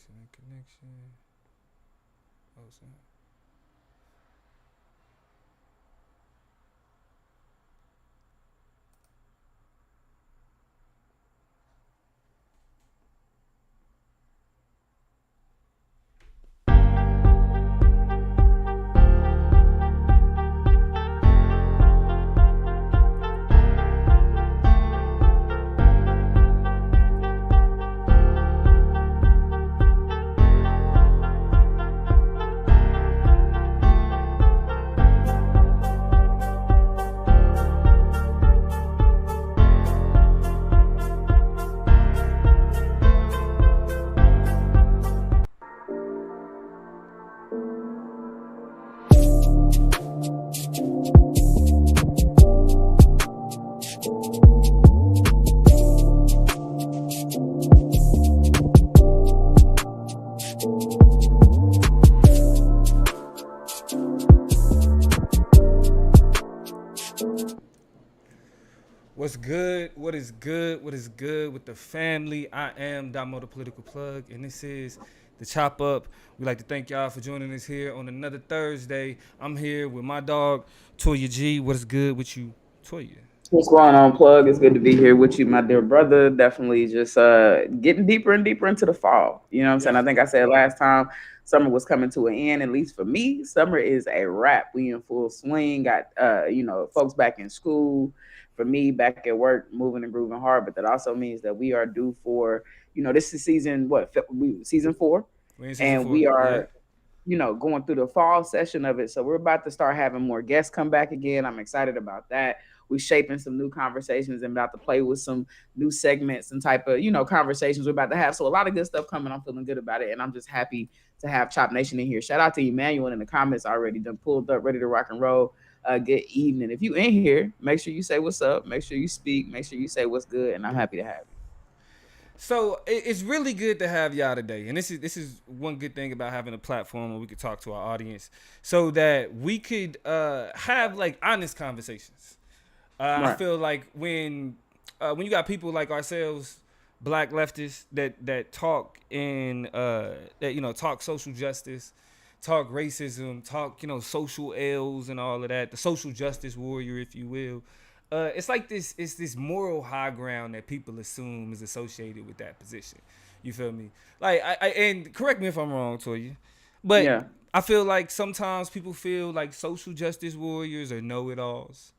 Excellent connection. Oh, sorry. What's good? What is good? What is good with the family? I am Damo the Political Plug, and this is the Chop Up. We'd like to thank y'all for joining us here on another Thursday. I'm here with my dog, Toya G. What is good with you, Toya? What's going on, Plug? It's good to be here with you, my dear brother. Definitely just getting deeper and deeper into the fall. You know what I'm saying? Yes. I think I said last time summer was coming to an end, at least for me. Summer is a wrap. We in full swing. Got folks back in school. For me, back at work, moving and grooving hard. But that also means that we are due for, this is season what? Season 4. We in season And four. we Yeah. are going through the fall session of it. So we're about to start having more guests come back again. I'm excited about that. We're shaping some new conversations and about to play with some new segments and type of, conversations we're about to have. So a lot of good stuff coming. I'm feeling good about it. And I'm just happy to have Chop Nation in here. Shout out to Emmanuel in the comments already. Done pulled up, ready to rock and roll. Good evening. If you in here, make sure you say what's up. Make sure you speak. Make sure you say what's good. And I'm happy to have you. So it's really good to have y'all today, and this is one good thing about having a platform where we could talk to our audience, so that we could have like honest conversations. I Right. feel like when you got people like ourselves, black leftists that talk in that talk social justice, talk racism, talk social ills and all of that, the social justice warrior, if you will. It's like this moral high ground that people assume is associated with that position. You feel me? Like and correct me if I'm wrong, Toya, but Yeah. I feel like sometimes people feel like social justice warriors are know-it-alls,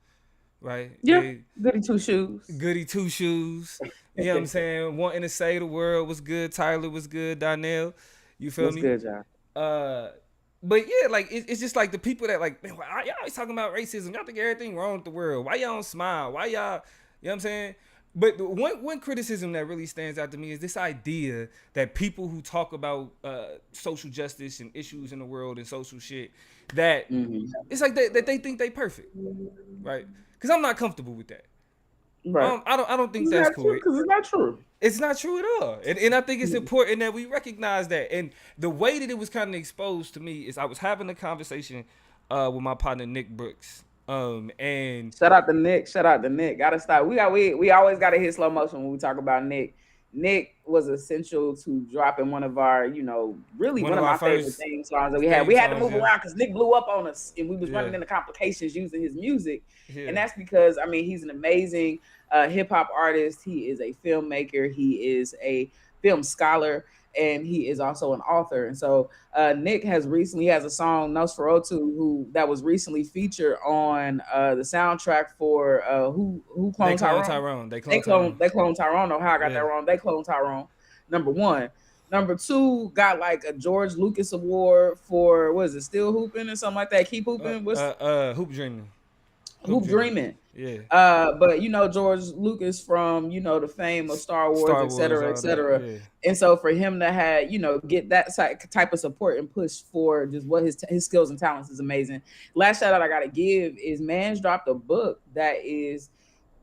right? Yeah. They Goody two shoes. goody two shoes. You know what I'm saying? Wanting to say the world was good, Tyler was good, Donnell. You feel What's me? good, y'all? Uh, but yeah, like it's just like the people that like, man, why y'all always talking about racism? Y'all think everything wrong with the world. Why y'all don't smile? Why y'all, you know what I'm saying? But the one criticism that really stands out to me is this idea that people who talk about social justice and issues in the world and social shit, that Hmm. it's like that they think they perfect, right? Because I'm not comfortable with that. Right. I don't think It's that's not cool. true because it's not true. It's not true at all. And I think it's important that we recognize that. And the way that it was kind of exposed to me is I was having a conversation with my partner Nick Brooks. And Shout out to Nick. Shout out to Nick. Gotta stop. We always gotta hit slow motion when we talk about Nick. Nick was essential to dropping one of our, really one one of of our my favorite first theme songs that we had. theme We had to songs, move yeah. around because Nick blew up on us and we was Yeah. running into complications using his music. Yeah. And that's because he's an amazing hip hop artist. He is a filmmaker. He is a film scholar, and he is also an author. And so Nick has a song Nosferatu who that was recently featured on the soundtrack for who They cloned clone Tyrone. Tyrone. They They clone clone Tyrone. they clone Tyrone. Or how I got that Yeah. wrong? They clone Tyrone. Number one. Number two got like a George Lucas award for what is it? Still hooping or something like that. Keep hooping. What's Hoop Dreaming. Hoop Hoop Dreaming. Dreaming? Yeah. But George Lucas from the fame of Star Wars, Star et Wars, cetera, et all that. cetera. Yeah. And so for him to have get that type of support and push for just what his skills and talents is amazing. Last shout out I gotta give is Man's dropped a book that is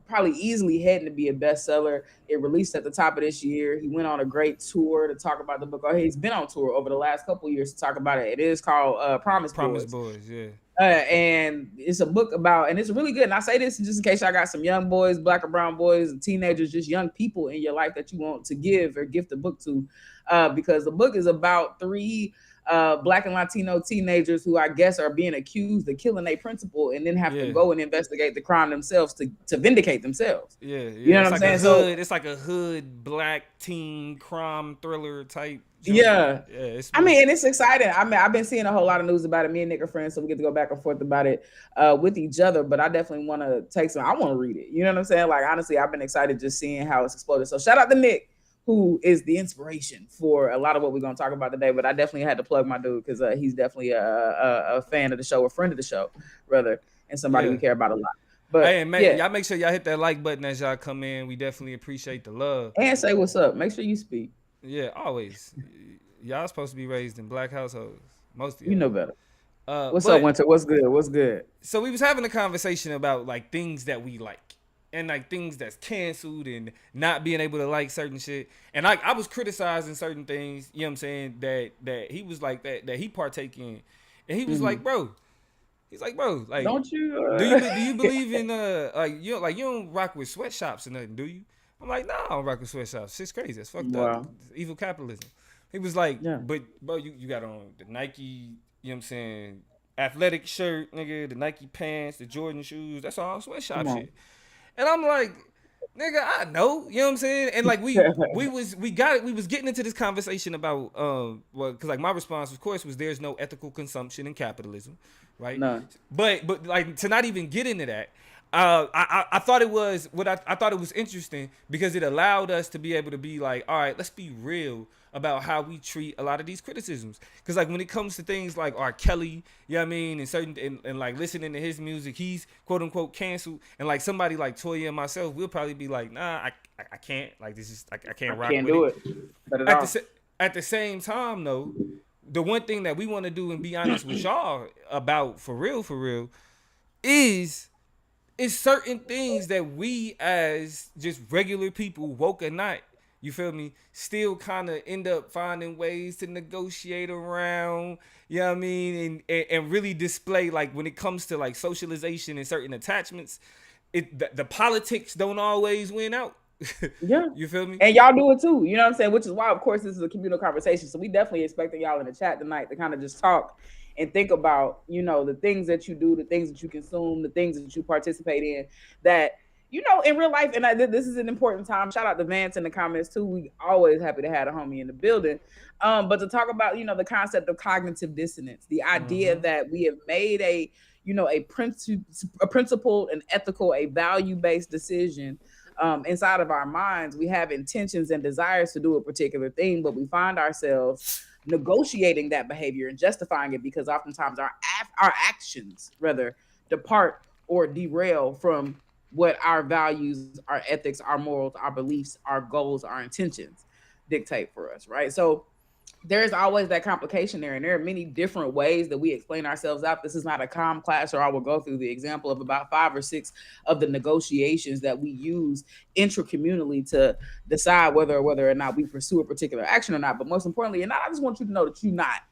probably easily heading to be a bestseller. It released at the top of this year. He went on a great tour to talk about the book. Or he's been on tour over the last couple of years to talk about it. It is called Promise Promise Boys. Boys. Yeah. And it's a book about, and it's really good. And I say this just in case I got some young boys, black or brown boys, and teenagers, just young people in your life that you want to give or gift a book to, because the book is about three black and Latino teenagers who I guess are being accused of killing a principal and then have to Yeah. go and investigate the crime themselves to vindicate themselves. Yeah, You yeah. know It's what I'm like a saying? So hood. It's like a hood black teen crime thriller type joint. yeah. Yeah, it's I smooth. mean, and it's exciting. I mean, I've been seeing a whole lot of news about it. Me and Nick are friends, so we get to go back and forth about it with each other. But I definitely want to take some. I want to read it. You know what I'm saying? Like honestly, I've been excited just seeing how it's exploded. So shout out to Nick, who is the inspiration for a lot of what we're gonna talk about today. But I definitely had to plug my dude because he's definitely a fan of the show, a friend of the show, rather, and somebody we Yeah. care about a lot. But Hey, and yeah, y'all make sure y'all hit that like button as y'all come in. We definitely appreciate the love. and say what's up. Make sure you speak. Yeah, always. Y'all supposed to be raised in black households. Most of You y'all. know better. What's up, But Winter? What's good? What's good? so we was having a conversation about like things that we like and like things that's canceled and not being able to like certain shit. And like I was criticizing certain things, you know what I'm saying, that he was like that he partake in. And he was Mm-hmm. like, bro, he's like, bro, like Don't you? do you believe in like you don't rock with sweatshops or nothing, do you? I'm like, nah, I don't rock with sweatshops. Shit's crazy. It's fucked up. Wow. It's evil capitalism. He was like, Yeah. but bro, you got on the Nike, you know what I'm saying, athletic shirt, nigga, the Nike pants, the Jordan shoes. That's all Come sweatshop on. shit. And I'm like, nigga, I know, you know what I'm saying? And like we was getting into this conversation about well, cause like my response of course was there's no ethical consumption in capitalism, right? None. But like to not even get into that, I thought it was what I thought it was interesting because it allowed us to be able to be like, all right, let's be real about how we treat a lot of these criticisms. Because like when it comes to things like R. Kelly, you know what I mean, and certain and like listening to his music, he's quote unquote canceled. And like somebody like Toya and myself, we'll probably be like, nah, I can't. Like this is I I can't rock can't with do it. it. Not at At the all. at the same time though, the one thing that we want to do and be honest with y'all about for real, is certain things that we as just regular people, woke or not, you feel me, still kind of end up finding ways to negotiate around, you know what I mean, and really display like when it comes to like socialization and certain attachments, the politics don't always win out. Yeah. You feel me? And y'all do it too. You know what I'm saying? Which is why, of course, this is a communal conversation. So we definitely expecting y'all in the chat tonight to kind of just talk and think about, the things that you do, the things that you consume, the things that you participate in that, in real life. And this is an important time. Shout out to Vance in the comments too. We always happy to have a homie in the building. But to talk about, the concept of cognitive dissonance, the idea Mm-hmm. that we have made a principled and ethical, a value-based decision inside of our minds. We have intentions and desires to do a particular thing, but we find ourselves negotiating that behavior and justifying it because oftentimes our actions rather depart or derail from what our values, our ethics, our morals, our beliefs, our goals, our intentions dictate for us, right? So there's always that complication there, and there are many different ways that we explain ourselves out. This is not a calm class, or I will go through the example of about 5 or 6 of the negotiations that we use intracommunally to decide whether or not we pursue a particular action or not. But most importantly, and I just want you to know that you're not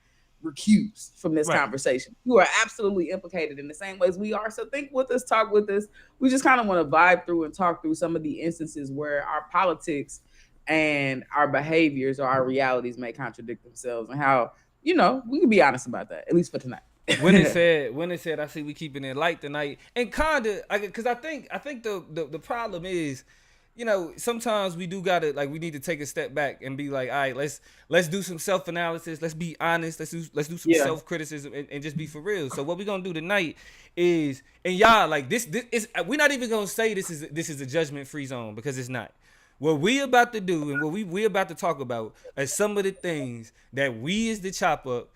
recused from this Right. conversation. You are absolutely implicated in the same ways we are. So think with us, talk with us. We just kind of want to vibe through and talk through some of the instances where our politics and our behaviors or our realities may contradict themselves, and how we can be honest about that, at least for tonight. When it said, I see we keeping it light tonight, and kinda, because I think the problem is, sometimes we do gotta like we need to take a step back and be like, all right, let's do some self analysis, let's be honest, let's do some Yeah. self criticism and just be for real. So what we gonna do tonight is, and y'all like this is we're not even gonna say this is a judgment free zone because it's not. What we about to do and what we about to talk about are some of the things that we as the chop up,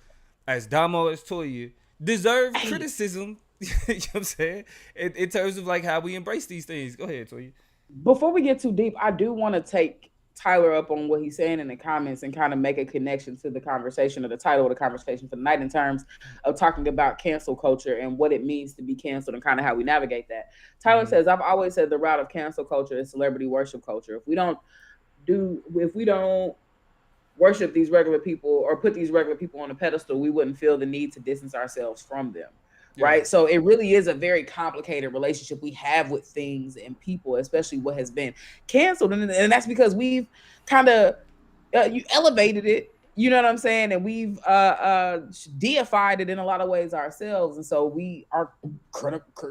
as Damo, as Toya, deserve Hey, criticism. You know what I'm saying? In terms of like how we embrace these things. Go ahead, Toya. before we get too deep, I do want to take Tyler up on what he's saying in the comments and kind of make a connection to the conversation or the title of the conversation for the night in terms of talking about cancel culture and what it means to be canceled and kind of how we navigate that. Tyler Mm-hmm. says, I've always said the route of cancel culture is celebrity worship culture. If we don't worship these regular people or put these regular people on a pedestal, we wouldn't feel the need to distance ourselves from them. Yeah. right? So it really is a very complicated relationship we have with things and people, especially what has been canceled, and that's because we've kind of you elevated it. You know what I'm saying? And we've deified it in a lot of ways ourselves, and so we are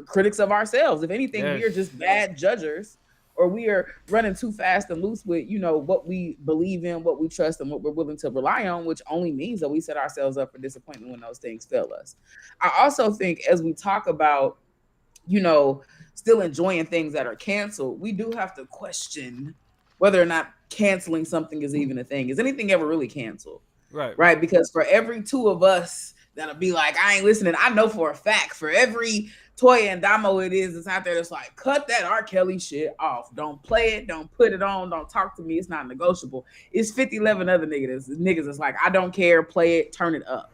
critics of ourselves. If anything, we Yes. are just bad judgers, or we are running too fast and loose with what we believe in, what we trust, and what we're willing to rely on, which only means that we set ourselves up for disappointment when those things fail us. I also think as we talk about you know, still enjoying things that are canceled, we do have to question whether or not canceling something is even a thing. Is anything ever really canceled? Right. Right? Because for every two of us that'll be like, I ain't listening, I know for a fact, for every Toya and Damo it is that's out there that's like, cut that R. Kelly shit off. Don't play it, don't put it on, don't talk to me, it's not negotiable. It's 50, 11 other niggas that's like, I don't care, play it, turn it up.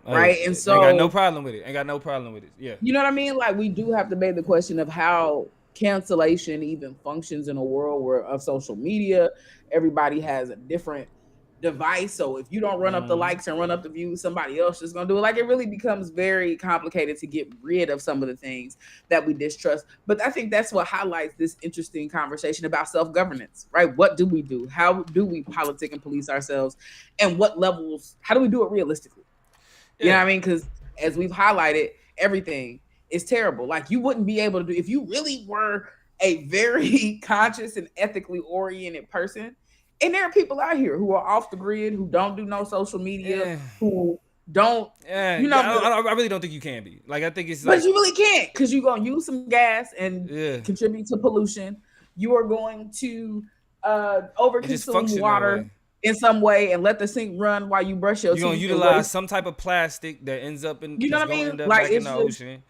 Hey, Right? And ain't got no so problem with it. Ain't got no problem with it. Yeah. you know what I mean? Like we do have to make the question of how cancellation even functions in a world where of social media. Everybody has a different device. So if you don't run up the likes and run up the views, somebody else is gonna do it. Like it really becomes very complicated to get rid of some of the things that we distrust. But I think that's what highlights this interesting conversation about self-governance, right? What do we do? How do we politic and police ourselves? And what levels, how do we do it realistically? You know Yeah. what I mean? Because as we've highlighted, everything is terrible. Like you wouldn't be able to do if you really were a very conscious and ethically oriented person. And there are people out here who are off the grid, who don't do no social media, Yeah. who don't, Yeah. you know, I really don't think you can be. Like I think it's but like you really can't because you're gonna use some gas and yeah. contribute to pollution. You are going to It just overconsume function that water way. in some way and let the sink run while you brush your You're gonna teeth and utilize waste. some type of plastic that ends up in You know that's what I gonna mean? end up Like back in it's the just ocean.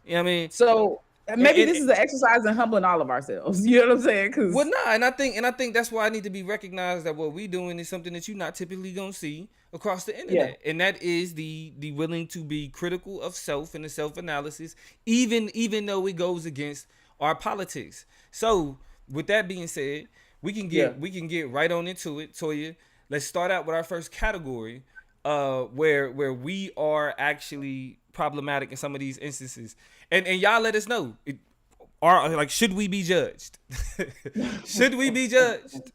You know what I mean? so And, maybe this is an exercise in humbling all of ourselves. You know what I'm saying? Because well, nah, and I think that's why I need to be recognized that what we doing is something that you're not typically gonna see across the yeah, internet, and that is the willing to be critical of self and the self analysis, even though it goes against our politics. So, with that being said, yeah. we can get right on into it, Toya. Let's start out with our first category, where we are actually problematic in some of these instances, and y'all let us know. Are like should we be judged? Should we be judged?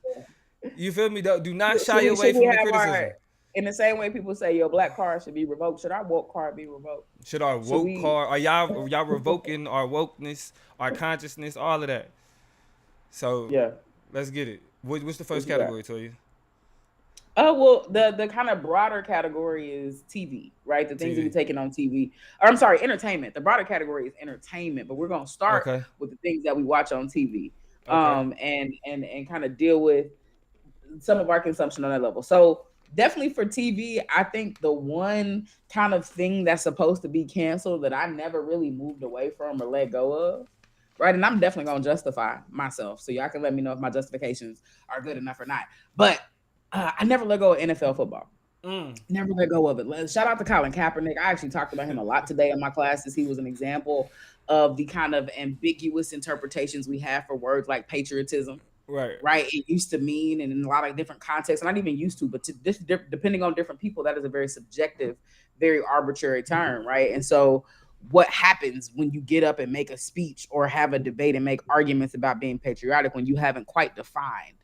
You feel me? Do not shy away Should we from the have our criticism. in the same way people say your black card should be revoked? Should our woke card be revoked? Should our Should woke we? card are y'all revoking our wokeness, our consciousness, all of that? So Yeah. let's get it. What's the What first you got? category, Toya? Oh well, the kind of broader category is TV, right? The things that we TV. taking on TV. Or I'm sorry, entertainment. The broader category is entertainment, but we're gonna start Okay. with the things that we watch on TV, Okay. and kind of deal with some of our consumption on that level. So definitely for TV, I think the one kind of thing that's supposed to be canceled that I never really moved away from or let go of, right? And I'm definitely gonna justify myself, so y'all can let me know if my justifications are good enough or not. But I never let go of NFL football. Mm. Never let go of it. Shout out to Colin Kaepernick. I actually talked about him a lot today in my classes. He was an example of the kind of ambiguous interpretations we have for words like patriotism, Right. right? It used to mean, and in a lot of different contexts, not even used to, but to this, depending on different people, that is a very subjective, very arbitrary term, right? And so, what happens when you get up and make a speech or have a debate and make arguments about being patriotic when you haven't quite defined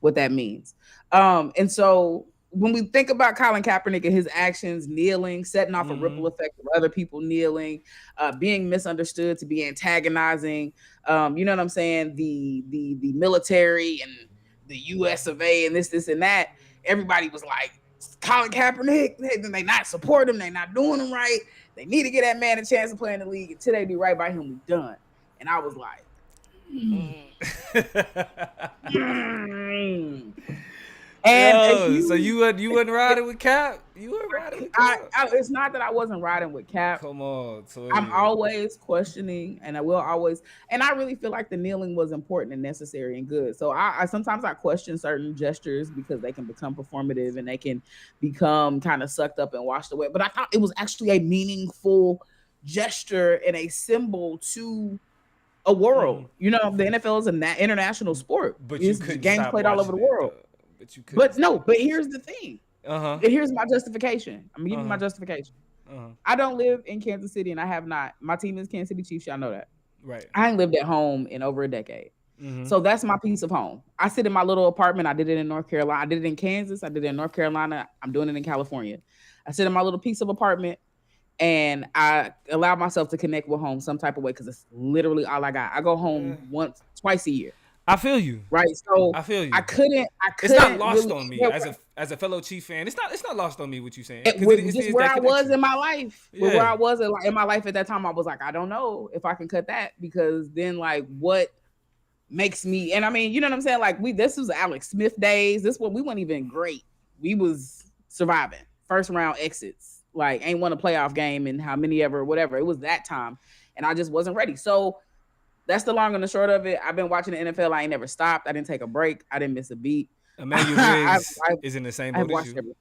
what that means? And so, when we think about Colin Kaepernick and his actions, kneeling, setting off a ripple Mm-hmm. effect of other people kneeling, being misunderstood to be antagonizing, you know what I'm saying? The military and the U.S. of A. and this and that. Everybody was like, Colin Kaepernick, they not support him, they not doing him right. They need to get that man a chance to play in the league. Until they do right by him, we done. And I was like, mm. And Yo, so you wasn't riding with Cap? You weren't riding with Cap? it's not that I wasn't riding with Cap. Come on, Toya. I'm always questioning, and I will always, and I really feel like the kneeling was important and necessary and good. So I sometimes I question certain gestures because they can become performative and they can become kind of sucked up and washed away. But I thought it was actually a meaningful gesture and a symbol to a world. You know, the NFL is an international sport. But you It's couldn't games stop played all over the watching it, world. though. But you couldn't. But no, but here's the thing. Uh huh. And here's my justification. I'm gonna give you my Uh-huh. justification. Uh-huh. I don't live in Kansas City, and I have not. My team is Kansas City Chiefs. Y'all know that. Right. I ain't lived at home in over a decade. Mm-hmm. So that's my piece of home. I sit in my little apartment. I did it in North Carolina. I did it in Kansas. I did it in North Carolina. I'm doing it in California. I sit in my little piece of apartment and I allow myself to connect with home some type of way because it's literally all I got. I go home once, twice a year. I feel you. Right. So I feel I you. couldn't It's not lost really on me as a fellow Chief fan. It's not lost on me what you saying because with it's just it's where that I was connection. in my life, with where Yeah. I was in my life at that time, I was like, I don't know if I can cut that because then like what makes me, and I mean, you know what I'm saying? Like this was Alex Smith days. This one we weren't even great. We was surviving. First round exits. Like ain't won a playoff game in how many ever, whatever. It was that time. And I just wasn't ready. So that's the long and the short of it. I've been watching the NFL. I ain't never stopped. I didn't take a break. I didn't miss a beat. Emmanuel I've, Briggs I've, is in the same I've boat as watched you. everything.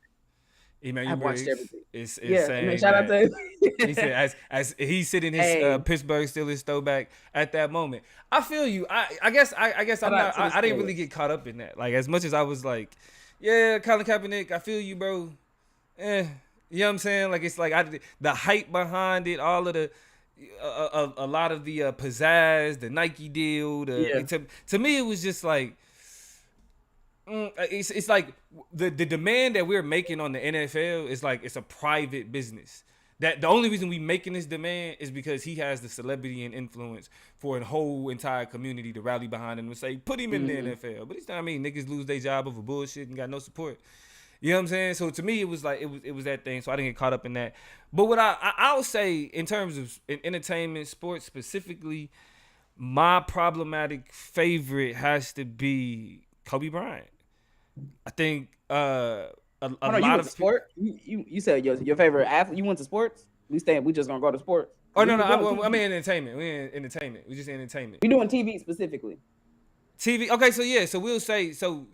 Emmanuel I've watched Briggs everything. is Yeah, man. saying Shout out that he to said as he's sitting his hey, Pittsburgh Steelers throwback at that moment. I feel you. I guess shout I'm out not. to the I didn't really Steelers. get caught up in that. Like as much as I was like, yeah, Colin Kaepernick. I feel you, bro. You know what I'm saying? Like it's like the hype behind it, all of the. A lot of the pizzazz, the Nike deal, Yeah. to me it was just like it's like the demand that we're making on the NFL is like it's a private business. That the only reason we making this demand is because he has the celebrity and influence for a whole entire community to rally behind him and say put him in the Mm-hmm. NFL. But it's not. I mean, niggas lose their job over bullshit and got no support. You know what I'm saying? So to me, it was like it was that thing. So I didn't get caught up in that. But what I would say in terms of entertainment, sports specifically, my problematic favorite has to be Kobe Bryant. I think a Hold on, you lot went to of people. sport? You said your favorite athlete. You went to sports? We just gonna go to sports Oh because we no, no, were doing I TV. mean entertainment. We in entertainment. We just in entertainment. We doing TV specifically. TV. Okay, so yeah, so we'll say so.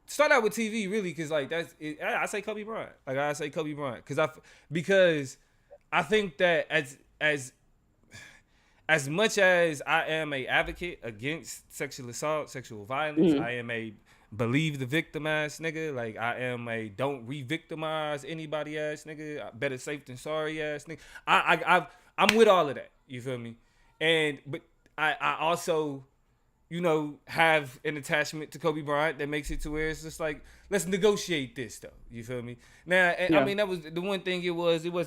Start out with TV really, because like that's it, I say Kobe Bryant. Like I say Kobe Bryant because I think that as much as I am a advocate against sexual assault, sexual violence, Mm-hmm. I am a believe the victim ass nigga. Like I am a don't re-victimize anybody ass nigga. Better safe than sorry ass nigga. I'm with all of that. You feel me? But I also have an attachment to Kobe Bryant that makes it to where it's just like, let's negotiate this though. You feel me? Now, I Yeah. mean, that was the one thing it wasn't, I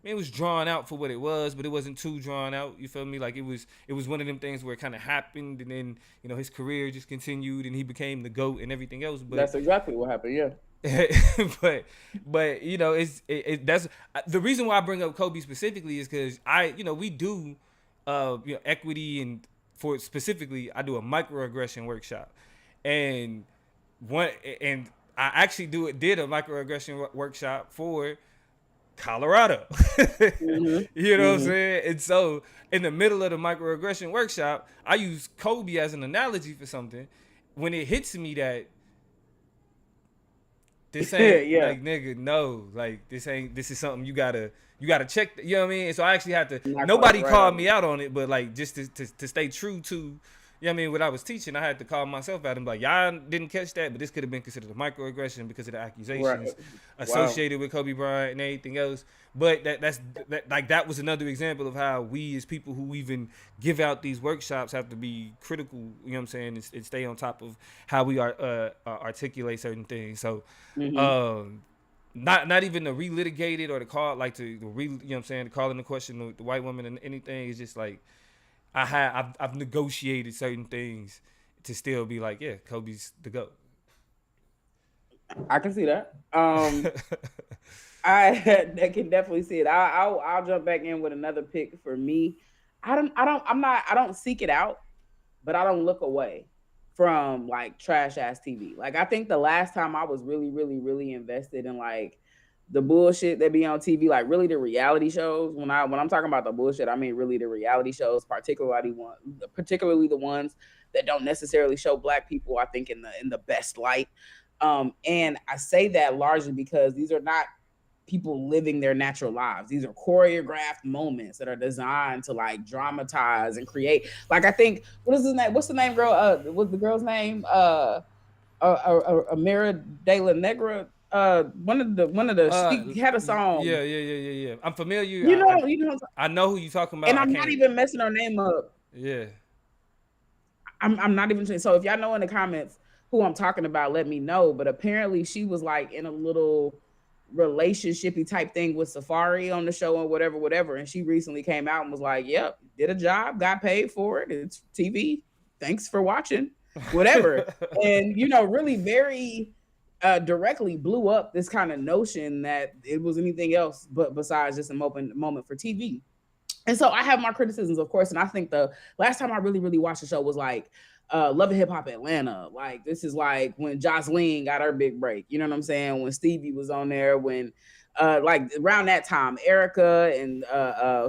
mean, it was drawn out for what it was, but it wasn't too drawn out. You feel me? Like it was one of them things where it kind of happened and then, his career just continued and he became the GOAT and everything else. But That's exactly what happened. Yeah. but that's the reason why I bring up Kobe specifically is because we do equity, and for specifically I do a microaggression workshop, and one and I actually did a microaggression workshop for Colorado. You know what I'm Mm-hmm. saying? And so in the middle of the microaggression workshop, I use Kobe as an analogy for something. When it hits me that this ain't Yeah. like nigga, no, like this is something you gotta check. You know what I mean? And so I actually had to. Not quite Nobody right called on me it. out on it, but like just to stay true to. You know what I mean? What I was teaching, I had to call myself out and be like, y'all didn't catch that, but this could have been considered a microaggression because of the Right. accusations Wow. associated with Kobe Bryant and everything else. But that was another example of how we as people who even give out these workshops have to be critical. You know what I'm saying? And stay on top of how we articulate certain things. So, Mm-hmm. um, not even to relitigate it or to call like to you know what I'm saying, to call into question the white woman and anything. It's just like I've negotiated certain things to still be like, yeah, Kobe's the GOAT. I can see that. I can definitely see it. I'll jump back in with another pick for me. I don't seek it out, but I don't look away from like trash ass TV. Like I think the last time I was really, really, really invested in like the bullshit that be on TV, like really the reality shows. When I'm talking about the bullshit, I mean really the reality shows, particularly the ones that don't necessarily show black people, I think, in the best light. And I say that largely because these are not people living their natural lives. These are choreographed moments that are designed to like dramatize and create. Like I think, what is his name? What's the name, girl? What's the girl's name? Amira De La Negra. One of the he had a song. Yeah. I'm familiar. You know, you know, I know who you talking and about. I I'm not can't. even messing her name up. Yeah. I'm not even saying. So if y'all know in the comments who I'm talking about, let me know. But apparently she was like in a little relationshipy type thing with Safari on the show and whatever. And she recently came out and was like, "Yep, did a job, got paid for it. It's TV. Thanks for watching, whatever." And really very directly blew up this kind of notion that it was anything else but besides just a moment for TV. And so I have my criticisms, of course, and I think the last time I really watched the show was like Love and Hip Hop Atlanta. Like this is like when Jocelyn got her big break. You know what I'm saying? When Stevie was on there, when like around that time, Erica and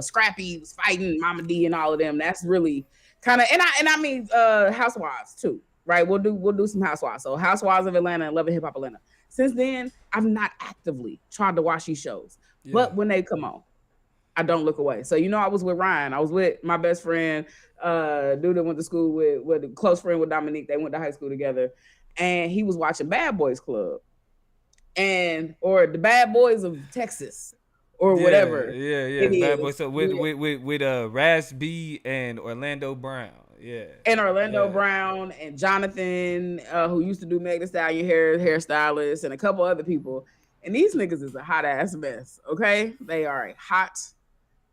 Scrappy was fighting Mama D and all of them. That's really kind of and I mean Housewives too, right? We'll do some Housewives. So Housewives of Atlanta and Love and Hip Hop Atlanta. Since then, I've not actively tried to watch these shows, Yeah. but when they come on, I don't look away. So I was with Ryan. I was with my best friend, dude that went to school with a close friend with Dominique. They went to high school together, and he was watching Bad Boys Club, or the Bad Boys of Texas, or whatever Yeah. it Bad boy. is. So with Raz B and Orlando Brown. Yeah. And Orlando Yeah. Brown and Jonathan, who used to do Meg Thee Stallion hairstylist, and a couple other people. And these niggas is a hot ass mess. Okay, they are a hot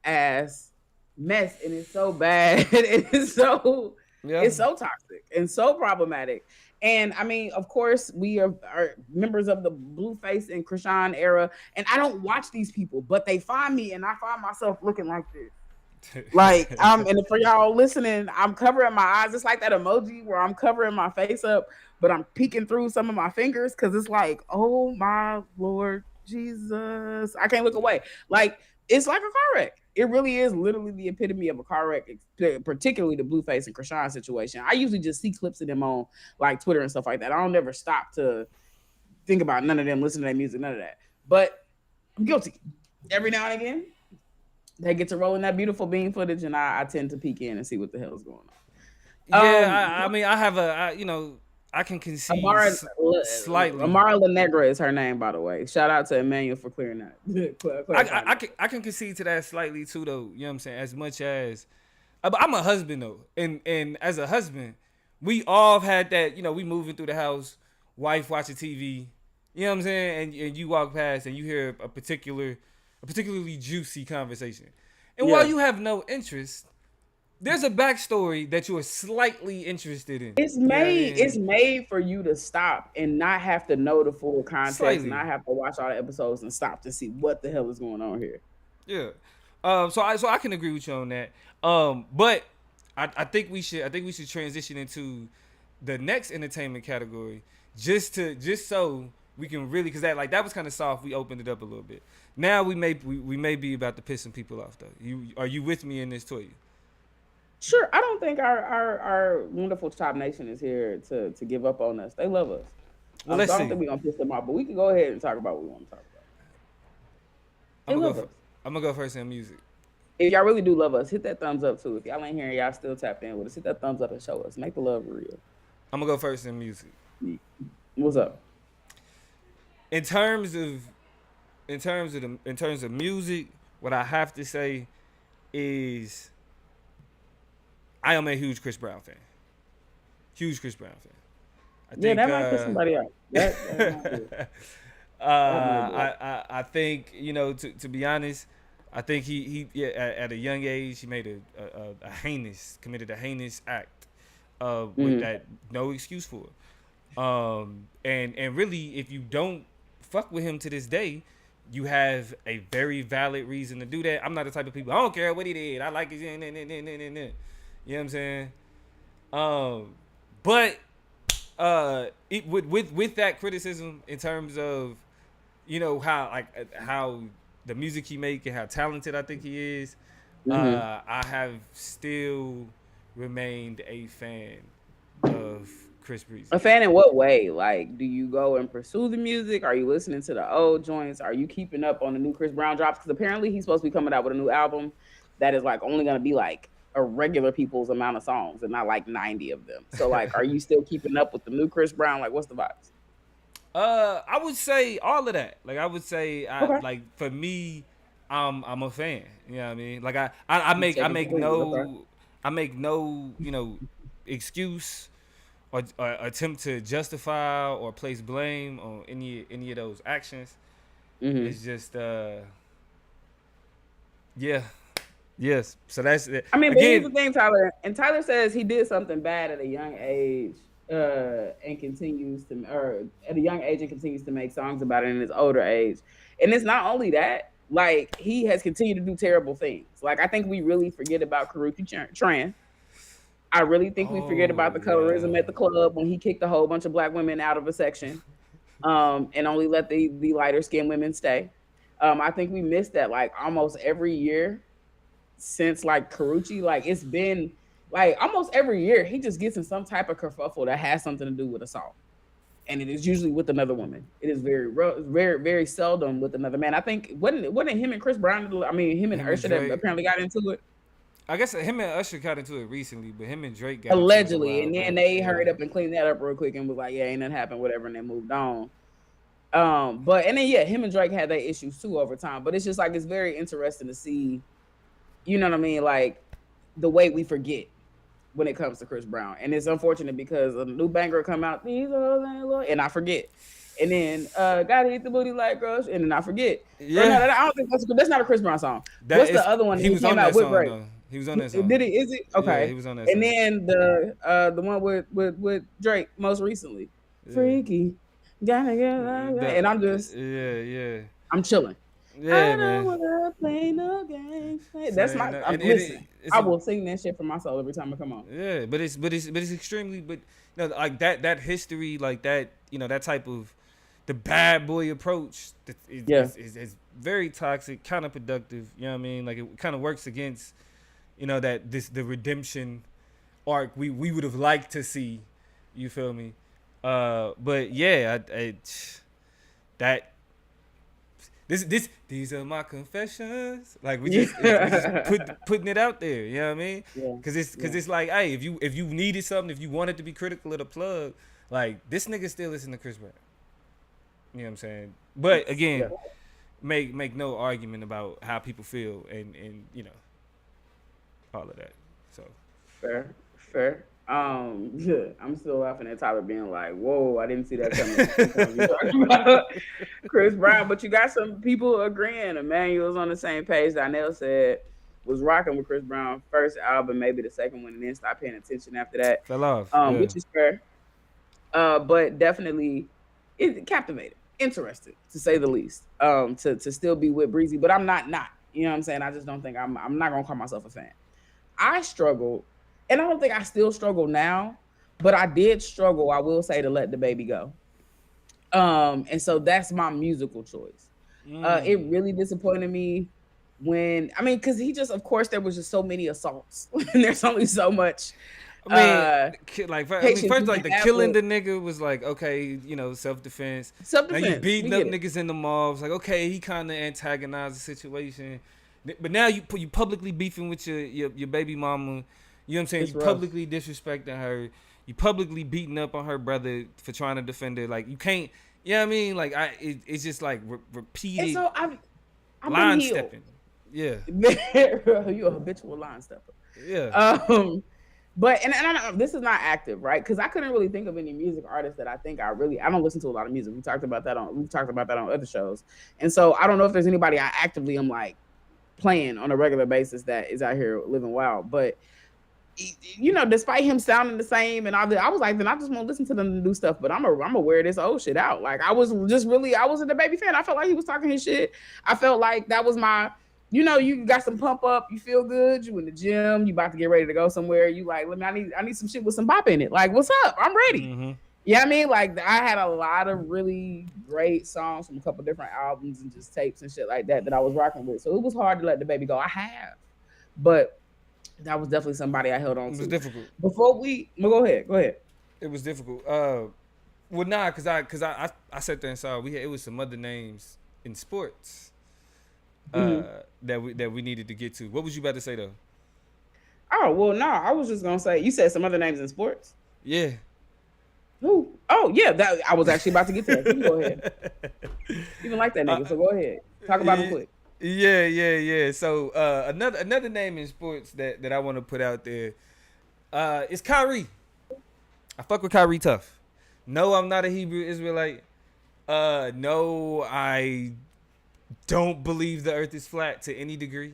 ass mess, and it's so bad. It's so Yeah. it's so toxic and so problematic. And I mean, of course, we are members of the Blueface and Krishan era, and I don't watch these people, but they find me, and I find myself looking like this. Like and for y'all listening, I'm covering my eyes. It's like that emoji where I'm covering my face up, but I'm peeking through some of my fingers because it's like, oh my Lord Jesus, I can't look away. Like it's like a car wreck. It really is literally the epitome of a car wreck, particularly the Blueface and Krishan situation. I usually just see clips of them on like Twitter and stuff like that. I don't never stop to think about none of them, listen to their music, none of that. But I'm guilty. Every now and again, they get to roll in that beautiful bean footage, and I tend to peek in and see what the hell is going on. Yeah. I mean, I have I can concede Amara slightly. Amara La Negra is her name, by the way. Shout out to Emmanuel for clearing that. I can concede to that slightly too, though. You know what I'm saying? As much as I'm a husband though, and as a husband, we all have had that. We moving through the house, wife watching TV. You know what I'm saying? And you walk past and you hear a particularly juicy conversation, and while you have no interest, there's a backstory that you are slightly interested in. It's You know what I made mean? it's made for you to stop and not have to know the full context, Slightly. not have to watch all the episodes and stop to see what the hell is going on here. Yeah. So I can agree with you on that. But I think we should transition into the next entertainment category just so we can really, because that was kind of soft. We opened it up a little bit. Now we may be about to piss some people off though. Are you with me in this, Toya? Sure, I don't think our wonderful top nation is here to give up on us. They love us. Well, So let's I don't see. think we're gonna piss them off, but we can go ahead and talk about what we want to talk about. They I'm gonna love go. us. I'm gonna go first in music. If y'all really do love us, hit that thumbs up too. If y'all ain't here, y'all still tapped in with us. Hit that thumbs up and show us. Make the love real. I'm gonna go first in music. What's up? In terms of music, what I have to say is I am a huge Chris Brown fan. Huge Chris Brown fan. I Yeah, think that might put somebody out. That might be. I think to be honest, I think he at a young age he made committed a heinous act with that no excuse for. And really, if you don't fuck with him to this day, you have a very valid reason to do that. I'm not the type of people, I don't care what he did, I like his you know what I'm saying. But with that criticism in terms of how the music he make and how talented I think he is, I have still remained a fan of Chris Breezy. A fan in what way? Like, do you go and pursue the music? Are you listening to the old joints? Are you keeping up on the new Chris Brown drops? Because apparently he's supposed to be coming out with a new album that is like only gonna be like a regular people's amount of songs and not like 90 of them. So like, are you still keeping up with the new Chris Brown? Like, what's the vibes? I would say all of that. Like I would say, Okay. like for me, I'm a fan. You know what I mean? Like I You make take it completely. Okay. I make no excuse or attempt to justify or place blame on any of those actions. Hmm. It's just yeah, yes. So that's it. I mean, but here's the Again. thing, Tyler. And Tyler says he did something bad at a young age, and continues to, or at a young age, and continues to make songs about it in his older age. And it's not only that, like he has continued to do terrible things. Like I think we really forget about Karuchi Tran. I really think we forget Oh about the yeah. colorism at the club when he kicked a whole bunch of black women out of a section, and only let the lighter skinned women stay. I think we missed that like almost every year since like Carucci, like it's been like almost every year he just gets in some type of kerfuffle that has something to do with assault, and it is usually with another woman. It is very seldom with another man. I think wasn't it him and Chris Brown? I mean, him and Him and Usher that Drake. apparently got into it I guess him and Usher got into it recently, but him and Drake got into it a allegedly, while and then back. they Yeah. hurried up and cleaned that up real quick and was like, yeah, ain't nothing happened, whatever, and they moved on. But and then yeah, him and Drake had their issues too over time. But it's just like it's very interesting to see, you know what I mean, like the way we forget when it comes to Chris Brown. And it's unfortunate because a new banger come out, and I forget. And then gotta hit the booty like girls, and then I forget. Or no, Yeah. I don't think that's not a Chris Brown song. That What's is the other one that he he was came on out that with song Drake? though. He was on that Did song. it? Is it Yeah, he okay? was on that And song. then the one with Drake most recently, Yeah. Freaky, gotta get like that. And Yeah. I'm chilling. Yeah, I don't man. wanna play no games. That's Saying my. that, I'm and listening. it's I a will sing that shit for my soul every time I come on. yeah, but it's extremely like that history like that that type of the bad boy approach that Yeah. is very toxic, counterproductive. You know what I mean? Like it kind of works against that the redemption arc we would have liked to see. You feel me? But yeah, that these are my confessions. Like we just Yeah. putting it out there. You know what I mean? Yeah. Cause Yeah. it's like, hey, if you needed something, if you wanted to be critical of the plug, like this nigga still listen to Chris Brown. You know what I'm saying? But Yeah. again, make no argument about how people feel and all of that. So Fair. Fair. Yeah, I'm still laughing at Tyler being like, "Whoa, I didn't see that coming." Anytime you talking about Chris Brown, but you got some people agreeing. Emmanuel's on the same page. Donnell said was rocking with Chris Brown first album, maybe the second one, and then stopped paying attention after that, fell off. Yeah. which is fair. But definitely it captivated, interesting to say the least. To still be with Breezy, but I'm not. You know what I'm saying? I just don't think I'm not gonna call myself a fan. I struggled, and I don't think I still struggle now, but I did struggle, I will say, to let the baby go. And so that's my musical choice. It Mm. really disappointed me when I mean, because he just of course there was just so many assaults and there's only so much I mean, uh patience first you like can the have killing with the nigga was like okay, self defense. Now you self-defense. We beating up get it. niggas in the mobs, like okay, he kind of antagonized the situation, but now you publicly beefing with your baby mama. You know what I'm saying? It's You rough. publicly disrespecting her. You publicly beating up on her brother for trying to defend her. Like you can't. You know what I mean? Like it's just like And repeated so I've been line healed. stepping. Yeah, You a habitual line stepper. yeah. Um, but and this is not active, right? Because I couldn't really think of any music artists that I think I don't listen to a lot of music. We've talked about that on other shows, and so I don't know if there's anybody I actively am like playing on a regular basis that is out here living wild. But despite him sounding the same and all that, I was like, then I just won't listen to them new stuff. But I'm wear this old shit out. Like I wasn't a baby fan. I felt like he was talking his shit. I felt like that was my. You got some pump up, you feel good, you in the gym, you about to get ready to go somewhere, you like, let me I need some shit with some bop in it. Like, what's up? I'm ready. Mm-hmm. Yeah, I mean, like I had a lot of really great songs from a couple different albums and just tapes and shit like that I was rocking with. So it was hard to let the baby go. I have. But that was definitely somebody I held on It was to. difficult. Before we well, go ahead. It was difficult. Well, nah, cause I sat there and saw it was some other names in sports Hmm. that we needed to get to. What was you about to say though? Oh well, no, I was just gonna say you said some other names in sports. Yeah, Who? Oh yeah, that I was actually about to get to that. You can go ahead. You even like that Uh, nigga, so go ahead. Talk about him y- quick. yeah. So another name in sports that I want to put out there is Kyrie. I fuck with Kyrie tough. No, I'm not a Hebrew Israelite. No, I don't believe the Earth is flat to any degree.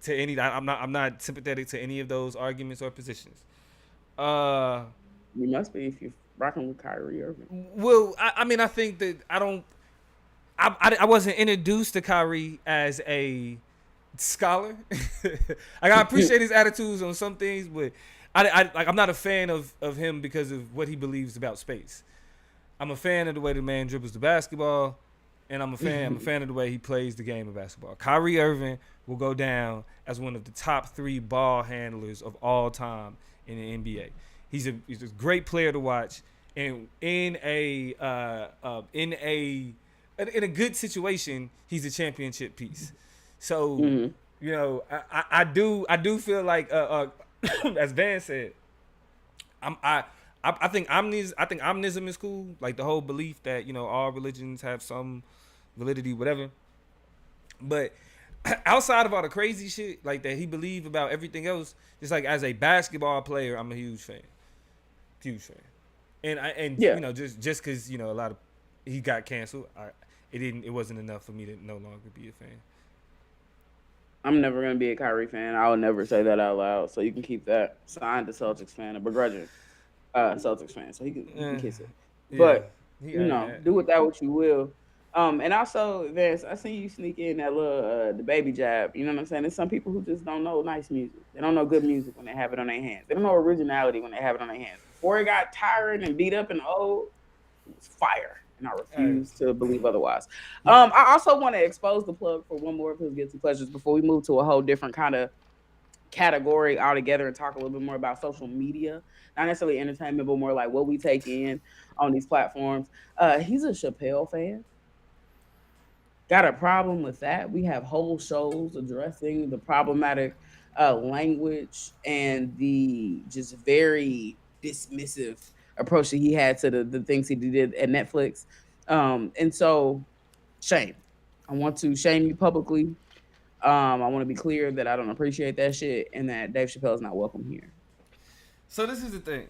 To any, I'm not sympathetic to any of those arguments or positions. Uh, You must be if you're rocking with Kyrie Irving. well, I mean, I think that I don't. I wasn't introduced to Kyrie as a scholar. Like, I appreciate his attitudes on some things, but I'm not a fan of him because of what he believes about space. I'm a fan of the way the man dribbles the basketball, and I'm a fan of the way he plays the game of basketball. Kyrie Irving will go down as one of the top 3 ball handlers of all time in the NBA. He's a great player to watch, and in a good situation, he's a championship piece. So, Mhm. I do feel like as Van said, I'm I think omnism is cool. Like the whole belief that all religions have some validity, whatever. But outside of all the crazy shit like that he believed about everything else, just like as a basketball player, I'm a huge fan. And Yeah, just because a lot of he got canceled, it wasn't enough for me to no longer be a fan. I'm never gonna be a Kyrie fan. I would never say that out loud. So you can keep that. Signed a Celtics fan, a begrudging Celtics fan. So he can Uh, kiss it. yeah, But he earned that. do with that what you will. And also, Vance, I seen you sneak in that little the baby jab. You know what I'm saying? There's some people who just don't know nice music. They don't know good music when they have it on their hands. They don't know originality when they have it on their hands. Before it got tired and beat up and old, it was fire. And I Hey, refuse to believe otherwise. he, I also want to expose the plug for one more of his guilty pleasures before we move to a whole different kind of category altogether and talk a little bit more about social media, not necessarily entertainment, but more like what we take in on these platforms. He's a Chappelle fan. Got a problem with that. We have whole shows addressing the problematic language and the just very dismissive approach that he had to the things he did at Netflix. And so, shame. I want to shame you publicly. I want to be clear that I don't appreciate that shit and that Dave Chappelle is not welcome here. so this is the thing.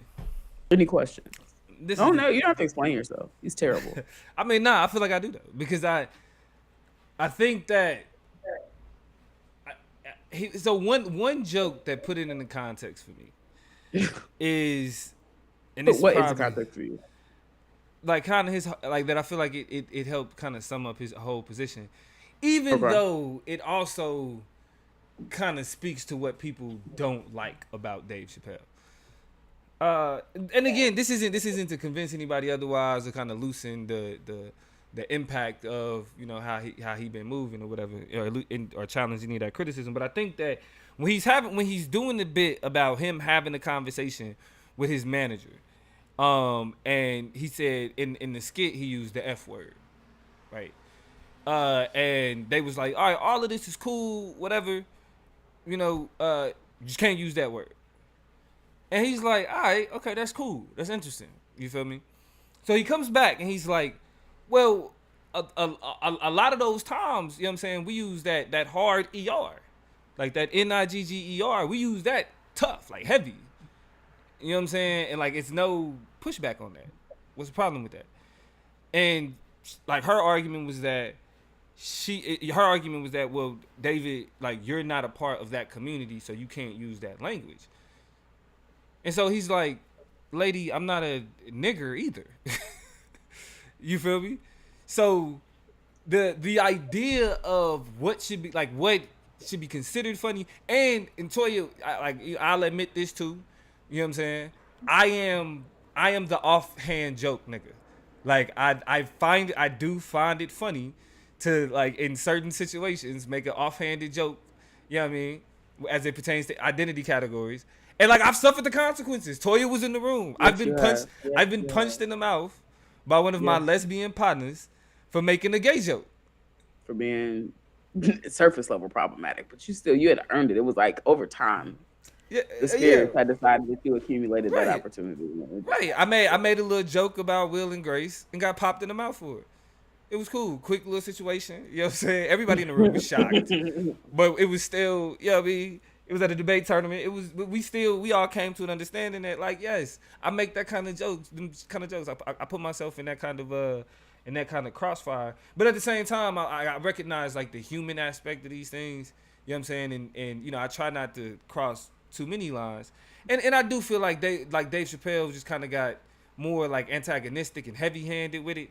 Any questions? This Oh is the no, you thing. don't have to explain yourself. He's terrible. I mean, nah, I feel like I do though because I think that so one joke that put it in the context for me is, and this is What is the probably context for you? like kind of his like that. I feel like it helped kind of sum up his whole position, even Okay. though it also kind of speaks to what people don't like about Dave Chappelle. And again, this isn't to convince anybody otherwise or kind of loosen the impact of how he been moving or whatever or challenge any of that criticism. But I think that when he's doing the bit about him having a conversation with his manager, and he said in the skit he used the F word, right? And they was like, all right, all of this is cool, whatever, you just can't use that word. And he's like, all right, okay, that's cool. That's interesting. You feel me? So he comes back and he's like, well, a lot of those times, what I'm saying, we use that hard ER, like that NIGGER. We use that tough, like heavy. You know what I'm saying? And like, it's no pushback on that. What's the problem with that? And like her argument was that, well, David, like, you're not a part of that community, so you can't use that language. And so he's like, lady, I'm not a nigger either. You feel me? So the idea of what should be considered funny, and Toya, I'll admit this too. You know what I'm saying? I am the offhand joke nigga. Like I do find it funny to, like, in certain situations, make an offhanded joke. You know what I mean? As it pertains to identity categories. And like, I've suffered the consequences. Toya was in the room. I've Yes, been you punched. have. Yes, I've been you punched have. in the mouth by one of my Yes, lesbian partners for making a gay joke. for being surface level problematic, but you had earned it. It was like over time. Yeah, The yeah. spirits had decided that you accumulated that Right. opportunity. Right. I made a little joke about Will and Grace and got popped in the mouth for it. It was cool. Quick little situation. You know what I'm saying? Everybody in the room was shocked. But it was still, I mean, it was at a debate tournament. It was, we all came to an understanding that, like, yes, I make that kind of jokes, them kind of jokes. I put myself in that kind of crossfire. But at the same time, I recognize, like, the human aspect of these things. You know what I'm saying? And I try not to cross too many lines. And I do feel like Dave Chappelle just kind of got more, like, antagonistic and heavy handed with it,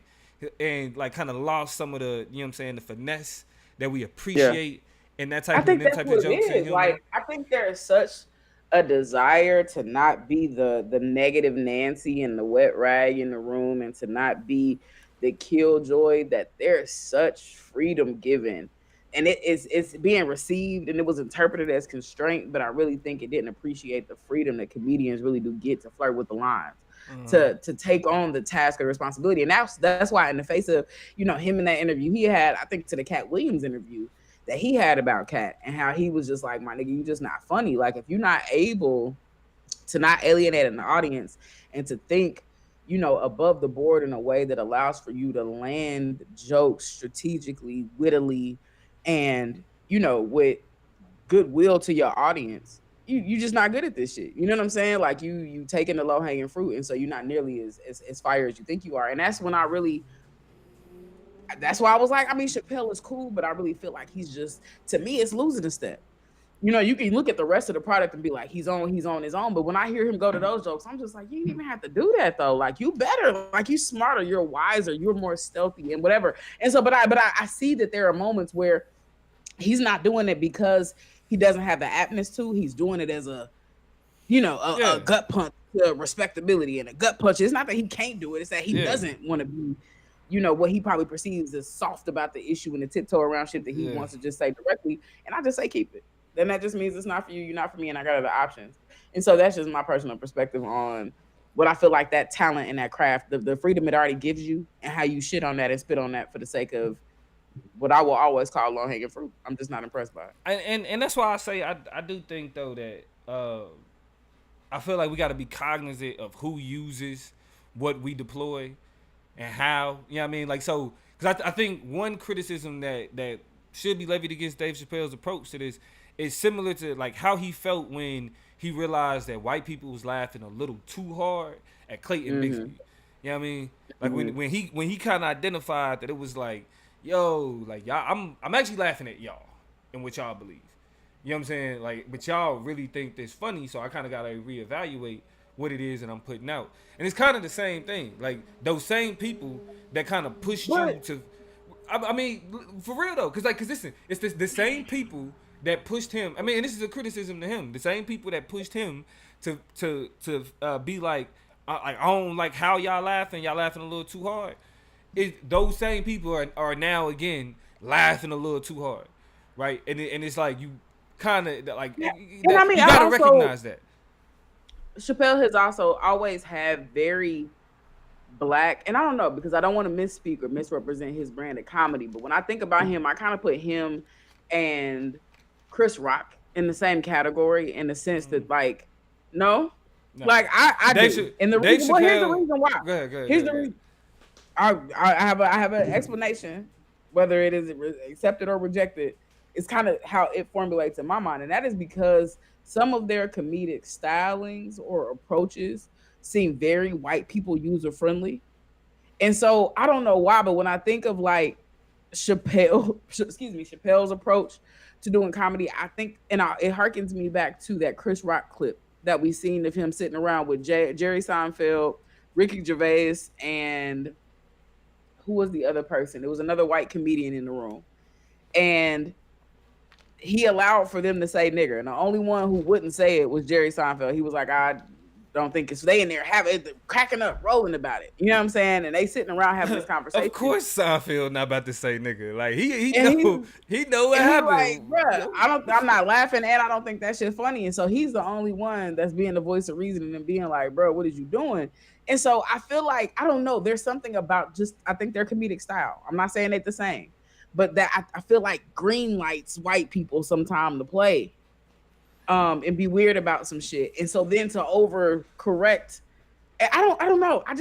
and, like, kind of lost some of the, you know what I'm saying, the finesse that we Yeah. appreciate in that I type of think them that's type of what it jokes and is. humor. Like, I think there is such a desire to not be the negative Nancy and the wet rag in the room, and to not be the killjoy, that there's such freedom given. And it's being received and it was interpreted as constraint, but I really think it didn't appreciate the freedom that comedians really do get to flirt with the lines, to take on the task of responsibility. And that's why, in the face of, him in that interview he had, I think, to the Cat Williams interview that he had about Cat, and how he was just like, my nigga, you just not funny. Like, if you're not able to not alienate an audience and to think, above the board in a way that allows for you to land jokes strategically, wittily, and, with goodwill to your audience, you just not good at this shit. You know what I'm saying? Like, you taking the low hanging fruit, and so you're not nearly as fire as you think you are. And that's why I was like, I mean, Chappelle is cool, but I really feel like he's just, to me, it's losing a step. You can look at the rest of the product and be like, he's on his own. But when I hear him go to those jokes, I'm just like, you didn't even have to do that though. Like, you better, like, you smarter, you're wiser, you're more stealthy and whatever. And so, but I see that there are moments where he's not doing it because he doesn't have the aptness to. He's doing it as a Yeah, gut punch to respectability, and a gut punch. It's not that he can't do it; it's that he yeah, doesn't want to be, what he probably perceives as soft about the issue and the tiptoe around shit that he yeah. wants to just say directly. And I just say keep it. Then that just means it's not for you, you're not for me, and I got other options. And so that's just my personal perspective on what I feel like that talent and that craft, the freedom it already gives you, and how you shit on that and spit on that for the sake of what I will always call low hanging fruit. I'm just not impressed by it. And that's why I say I do think though that I feel like we got to be cognizant of who uses what we deploy and how. You know what I mean? Like, so, because I think one criticism that should be levied against Dave Chappelle's approach to this is similar to, like, how he felt when he realized that white people was laughing a little too hard at Clayton Mm-hmm. Bigsby. You know what I mean? Like, Mm-hmm. when he kind of identified that it was like, yo, like, y'all, I'm actually laughing at y'all and what y'all believe. You know what I'm saying? Like, but y'all really think this funny, so I kind of gotta reevaluate what it is that I'm putting out. And it's kind of the same thing. Like, those same people that kind of pushed you But to. I mean, for real though, cause listen, it's the same people that pushed him. I mean, and this is a criticism to him. The same people that pushed him to be like, I don't like how y'all laughing. Y'all laughing a little too hard. Those same people are now again laughing a little too hard, right? And it's like, you kind of like yeah, and I that mean, you I got to also recognize that. Chappelle has also always had very black, and I don't know, because I don't want to misspeak or misrepresent his brand of comedy, but when I think about him, I kind of put him and Chris Rock in the same category, in the sense that, like, no, No, like, I do. And the Dave reason, well, here's the Chappelle. reason why. Go ahead, go ahead, go Here's ahead, the go ahead. reason. I have an explanation, whether it is accepted or rejected. It's kind of how it formulates in my mind, and that is because some of their comedic stylings or approaches seem very white people user friendly. And so I don't know why, but when I think of, like, Chappelle's approach to doing comedy, I think, and it harkens me back to that Chris Rock clip that we seen of him sitting around with Jerry Seinfeld, Ricky Gervais, and who was the other person? It was another white comedian in the room, and he allowed for them to say nigger, and the only one who wouldn't say it was Jerry Seinfeld. He was like, I don't think it's, they in there having it, cracking up, rolling about it. You know what I'm saying? And they sitting around having this Of conversation. course, Seinfeld not about to say nigga. Like, he And know he know what he like, happened. bruh, I'm not laughing, and I don't think that shit funny. And so he's the only one that's being the voice of reason and being like, bro, what is you doing? And so I feel like, I don't know, there's something about, just, I think their comedic style. I'm not saying they the same, but that I feel like green lights white people sometime to play. and be weird about some shit. And so then to overcorrect, I don't know. I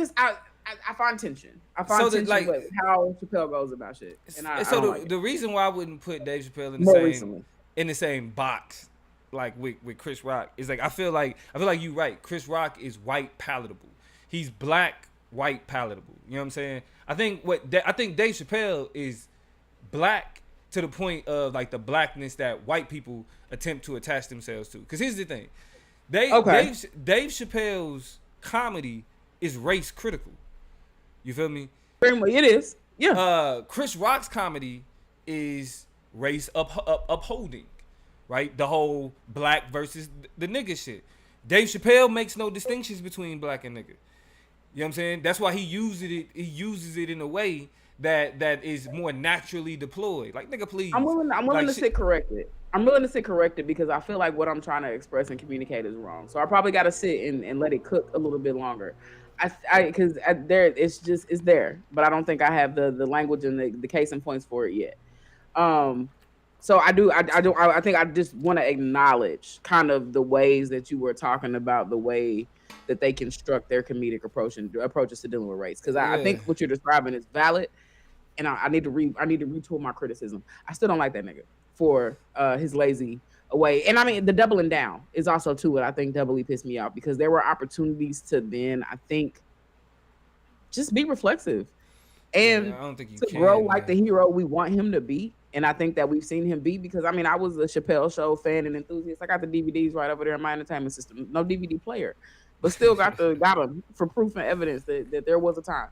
find tension. I So find that tension like with how Chappelle goes about shit, and I so don't like it. the reason why I wouldn't put Dave Chappelle More recently, in the same box like with Chris Rock is like I feel like you're right. Chris Rock is white palatable. He's black white palatable. You know what I'm saying? I think Dave Chappelle is black to the point of like the blackness that white people attempt to attach themselves to. Because here's the thing, okay, Dave Chappelle's comedy is race critical. You feel me? very much it is. Yeah, Chris Rock's comedy is race upholding, right? The whole black versus the nigga shit. Dave Chappelle makes no distinctions between black and nigga. You know what I'm saying? That's why he uses it. He uses it in a way that is more naturally deployed. Like nigga, please. I'm willing Like to sit corrected. I'm willing to sit corrected because I feel like what I'm trying to express and communicate is wrong. So I probably got to sit and let it cook a little bit longer. Because there it's there, but I don't think I have the language and the case and points for it yet. Um, so I think I just want to acknowledge kind of the ways that you were talking about the way that they construct their comedic approaches to dealing with race. Because I yeah. think what you're describing is valid, and I need to retool my criticism. I still don't like that nigga for his lazy way, and I mean the doubling down is also too what I think doubly pissed me off because there were opportunities to then I think just be reflexive Yeah, and I don't think you to grow can, like the man. hero we want him to be. And I think that we've seen him be because I mean I was a Chappelle Show fan and enthusiast. I got the DVDs right over there in my entertainment system. No DVD player, but still got them for proof and evidence that there was a time.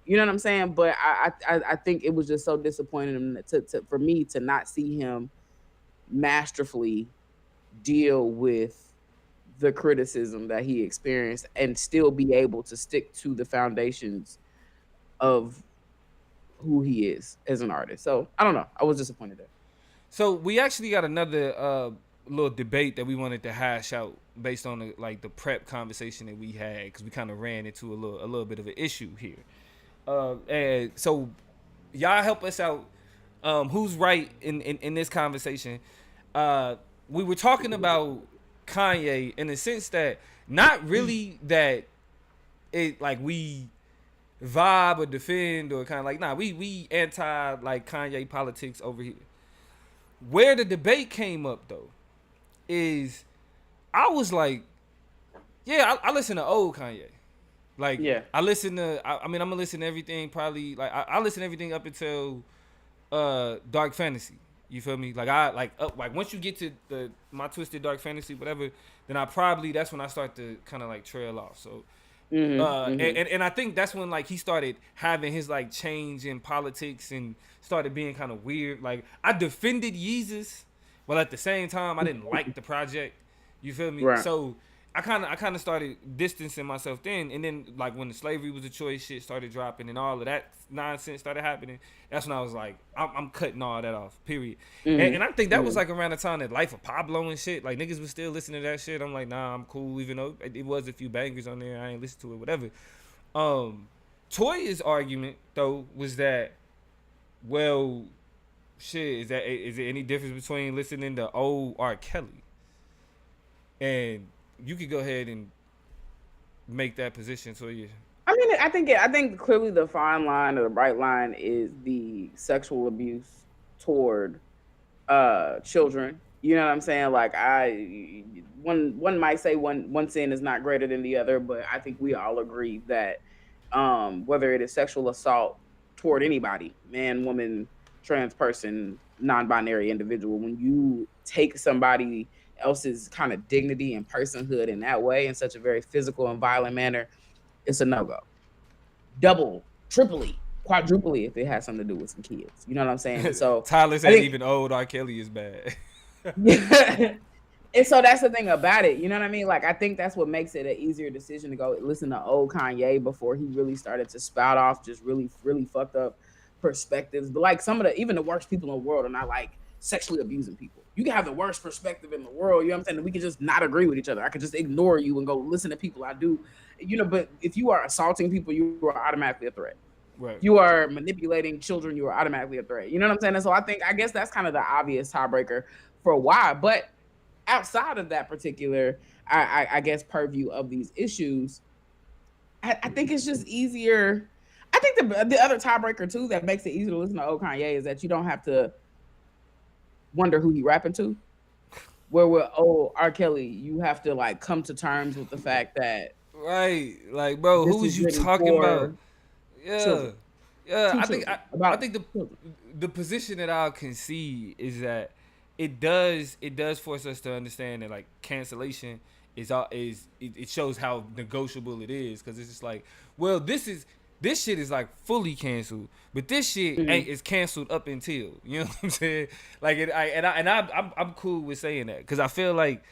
You know what I'm saying? But I think it was just so disappointing for me to not see him masterfully deal with the criticism that he experienced and still be able to stick to the foundations of who he is as an artist. So I don't know. I was disappointed there. So we actually got another little debate that we wanted to hash out based on the prep conversation that we had because we kind of ran into a little bit of an issue here. And so y'all help us out. Who's right in this conversation? We were talking about Kanye in the sense that not really that it like we vibe or defend or kind of like we anti like Kanye politics over here. Where the debate came up though is I was like, yeah, I listen to old Kanye. Like Yeah. I listen to I mean I'm gonna listen to everything probably like I listen to everything up until Dark Fantasy. You feel me? Like I like once you get to the my Twisted Dark Fantasy whatever, then that's when I start to kind of like trail off. So and I think that's when like he started having his like change in politics and started being kind of weird. Like I defended Yeezus, but at the same time I didn't like the project. You feel me? Right. So I kind of started distancing myself then, and then like when the slavery was a choice shit started dropping and all of that nonsense started happening, that's when I was like, I'm cutting all that off. Period. And I think that was like around the time that Life of Pablo and shit, like niggas was still listening to that shit. I'm like, nah, I'm cool, even though it was a few bangers on there. I ain't listen to it, whatever. Toya's argument though was that, well, shit, is there any difference between listening to old R. Kelly and you could go ahead and make that position so you. I mean, I think clearly the fine line or the bright line is the sexual abuse toward children. You know what I'm saying? Like one might say one sin is not greater than the other, but I think we all agree that whether it is sexual assault toward anybody, man, woman, trans person, non-binary individual, when you take somebody else's kind of dignity and personhood in that way in such a very physical and violent manner, it's a no-go. Double, triply, quadruply if it has something to do with some kids. You know what I'm saying? And so Tyler I said think even old R. Kelly is bad. and so that's the thing about it. You know what I mean? Like I think that's what makes it an easier decision to go listen to old Kanye before he really started to spout off just really, really fucked up perspectives. But like some of the even the worst people in the world are not like sexually abusing people. You can have the worst perspective in the world, you know what I'm saying? And we can just not agree with each other. I could just ignore you and go listen to people I do. You know, but if you are assaulting people, you are automatically a threat. Right. You are manipulating children, you are automatically a threat. You know what I'm saying? And so I guess that's kind of the obvious tiebreaker for why. But outside of that particular, I guess, purview of these issues, I think it's just easier. I think the other tiebreaker too that makes it easier to listen to old Kanye is that you don't have to wonder who he rapping to. Where with old R. Kelly, you have to like come to terms with the fact that Right. Like, bro, this who is is you written talking about? for Yeah. children, Yeah. to I think children, I about think children. the position that I'll concede is that it does force us to understand that like cancellation it shows how negotiable it is, because it's just like, well, this shit is like fully canceled, but this shit ain't Mhm. is canceled up until, you know what I'm saying? Like I'm cool with saying that, because I feel like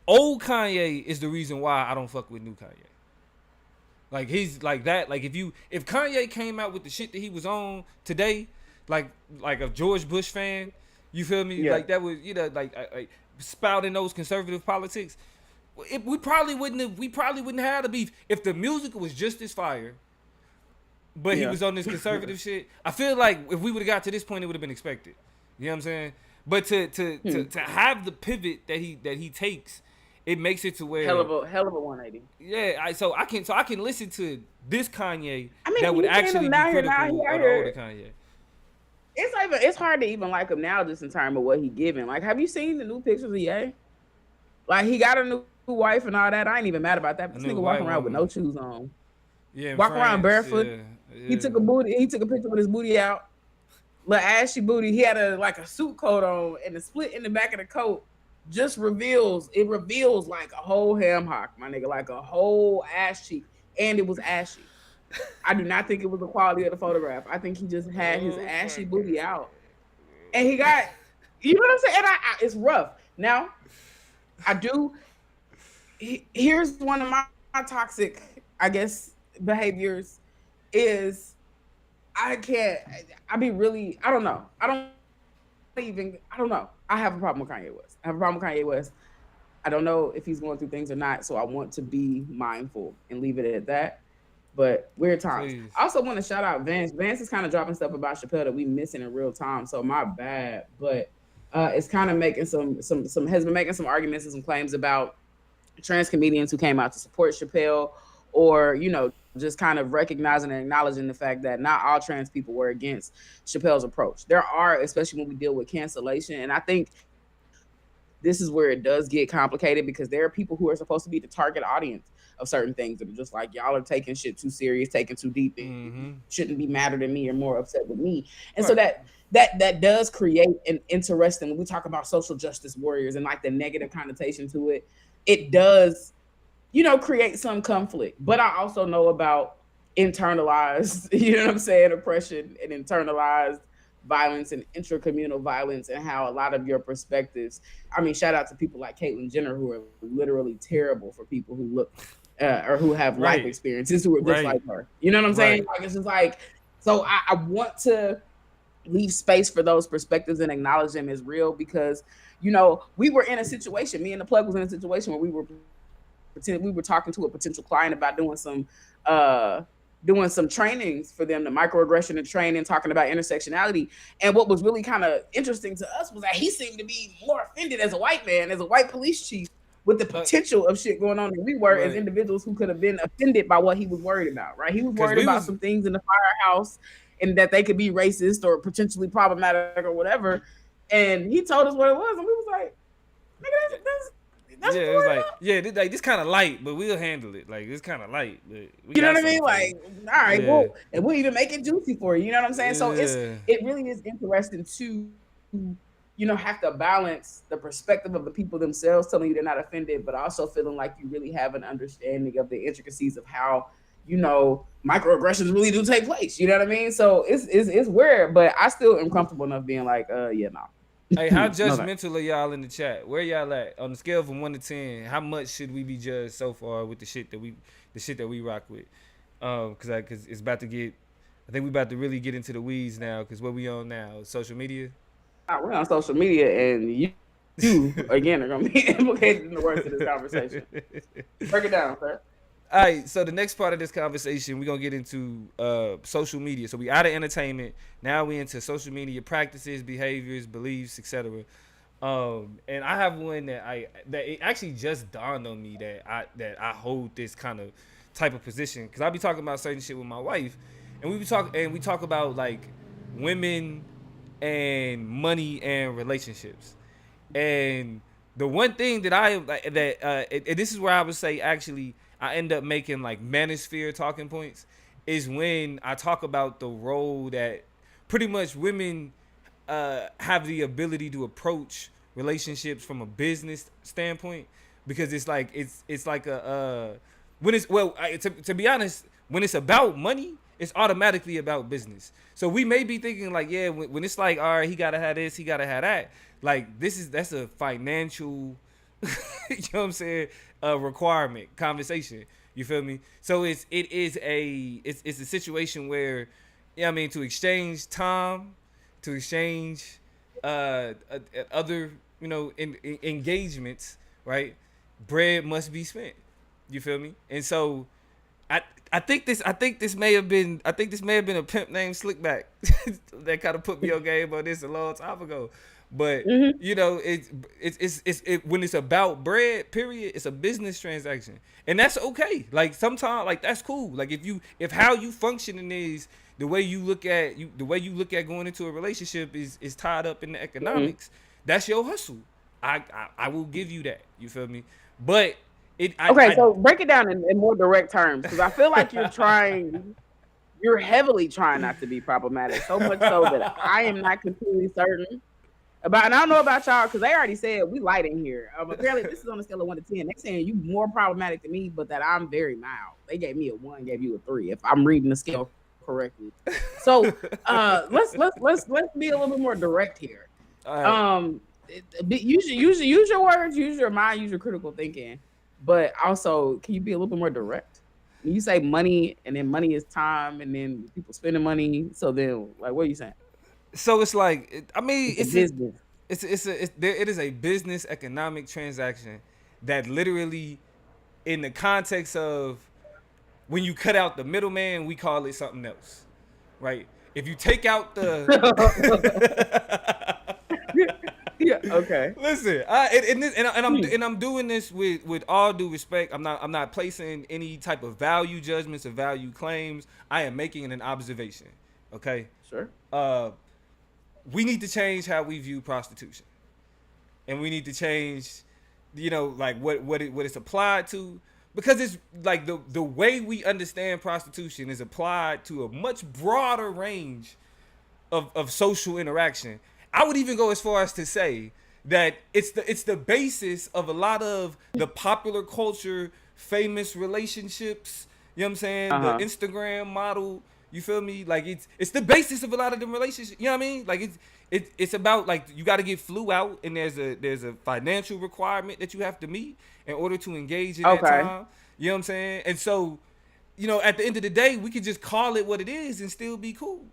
old Kanye is the reason why I don't fuck with new Kanye. Like he's like that. Like if Kanye came out with the shit that he was on today, like a George Bush fan, you feel me? Yeah. Like that was, like spouting those conservative politics. We probably wouldn't have the beef if the music was just as fire, but he Yeah. was on this conservative shit. I feel like if we would have got to this point, it would have been expected. You know what I'm saying? But Hmm. to have the pivot that he takes, it makes it to Hell where, of a hell of a 180. yeah, I can listen to this Kanye I mean, that would you seen actually him be down here now. He critical out of the older here. Kanye. It's hard to even like him now, just in terms of what he giving. Like, have you seen the new pictures of Ye? Like, he got a new wife and all that. I ain't even mad about that. A But this new nigga white walking around with woman. no shoes on, Yeah, in walking around France. barefoot. Yeah, He yeah. took a booty. He took a picture with his booty out, little ashy booty. He had a suit coat on, and the split in the back of the coat just reveals like a whole ham hock, my nigga, like a whole ass cheek, and it was ashy. I do not think it was the quality of the photograph. I think he just had his Oh my ashy booty god. out, and he got, you know what I'm saying. And it's rough. Now, I do. Here's one of my toxic, I guess, behaviors is I can't. I be really. I don't know. I don't know. I have a problem with Kanye West. I have a problem with Kanye West. I don't know if he's going through things or not. So I want to be mindful and leave it at that. But weird times. Please. I also want to shout out Vance. Vance is kind of dropping stuff about Chappelle that we missing in real time. So my bad. But it's kind of making some has been making some arguments and some claims about trans comedians who came out to support Chappelle, or just kind of recognizing and acknowledging the fact that not all trans people were against Chappelle's approach. There are, especially when we deal with cancellation, and I think this is where it does get complicated, because there are people who are supposed to be the target audience of certain things that are just like, y'all are taking shit too serious, taking too deep, and Mm-hmm. you shouldn't be madder than me or more upset with me. And so Right. that does create an interesting, when we talk about social justice warriors and like the negative connotation to it, it does create some conflict. But I also know about internalized, you know what I'm saying, oppression and internalized violence and intracommunal violence, and how a lot of your perspectives. I mean, shout out to people like Caitlyn Jenner, who are literally terrible for people who look or who have life Right. experiences who are just Right. like her. You know what I'm saying? Right. Like, it's just like, so I want to leave space for those perspectives and acknowledge them as real, because we were in a situation, me and the plug was in a situation where we were talking to a potential client about doing some trainings for them, the microaggression and training, talking about intersectionality. And what was really kind of interesting to us was that he seemed to be more offended as a white man, as a white police chief, with the potential of shit going on than we were as Right. individuals who could have been offended by what he was worried about, right? He was 'Cause worried we about was some things in the firehouse, and that they could be racist or potentially problematic or whatever. And he told us what it was, and we was like, nigga, that's what yeah, you it was worried like, about? yeah, this kind of light, but we'll handle it. Like, it's kind of light, but we You know got what I mean? something for you. Like, all right, Yeah. well, and we'll even make it juicy for you. You know what I'm saying? So Yeah. it really is interesting to, have to balance the perspective of the people themselves telling you they're not offended, but also feeling like you really have an understanding of the intricacies of how, microaggressions really do take place. You know what I mean? So it's weird, but I still am comfortable enough being like, yeah, no. Hey, how No, thanks. judgmental are y'all in the chat? Where y'all at on the scale from 1 to 10? How much should we be judged so far with the shit that we rock with? Cause it's about to get. I think we about to really get into the weeds now. Cause what we on now? Social media. We're on social media, and you again are gonna be implicated in the worst of this conversation. Break it down, sir. All right, so the next part of this conversation, we're going to get into social media. So we out of entertainment. Now we into social media practices, behaviors, beliefs, etc. And I have one that it actually just dawned on me that I hold this kind of type of position because I be talking about certain shit with my wife, and we talk about like women and money and relationships. And the one thing that and this is where I would say actually I end up making like manosphere talking points is when I talk about the role that pretty much women have the ability to approach relationships from a business standpoint because it's like a when it's to be honest, when it's about money it's automatically about business. So we may be thinking like, yeah, when it's like, all right, he gotta have this, he gotta have that, like that's a financial you know what I'm saying, requirement conversation, you feel me? So it's a situation where, yeah, I mean, to exchange time, to exchange other, you know, engagements, right? Bread must be spent. You feel me? And so I I think this may have been a pimp named Slickback that kind of put me on game on this a long time ago. But Mm-hmm. you know, when it's about bread, period, it's a business transaction, and that's okay. Like sometimes, like that's cool. Like if how you functioning is the way you look at going into a relationship is tied up in the Mm-hmm. economics. That's your hustle. I will give you that. You feel me? But Okay, so break it down in more direct terms because I feel like you're heavily trying not to be problematic, so much so that I am not completely certain about. And I don't know about y'all because they already said we light in here. Apparently, this is on a scale of 1 to 10. They're saying you more problematic than me, but that I'm very mild. They gave me a 1, gave you a 3, if I'm reading the scale correctly. So let's be a little bit more direct here. all right. Um, use your words, use your mind, use your critical thinking, but also can you be a little bit more direct? When you say money, and then money is time, and then people spending money. So then, like, what are you saying? So it's like I mean It's a business. it is a business economic transaction that literally in the context of when you cut out the middleman, we call it something else, right? If you take out the Yeah. Okay. listen, and Hmm. I'm doing this with all due respect. I'm not placing any type of value judgments or value claims. I am making an observation. Okay, Sure. uh, we need to change how we view prostitution, and we need to change, you know, like what it's applied to, because it's like the way we understand prostitution is applied to a much broader range of social interaction. I would even go as far as to say that it's the basis of a lot of the popular culture, famous relationships. You know what I'm saying? Uh The huh. Instagram model. You feel me? Like it's the basis of a lot of them relationships. You know what I mean? Like it's about like you got to get flew out, and there's a financial requirement that you have to meet in order to engage in that Okay. time. You know what I'm saying? And so, you know, at the end of the day, we could just call it what it is and still be cool.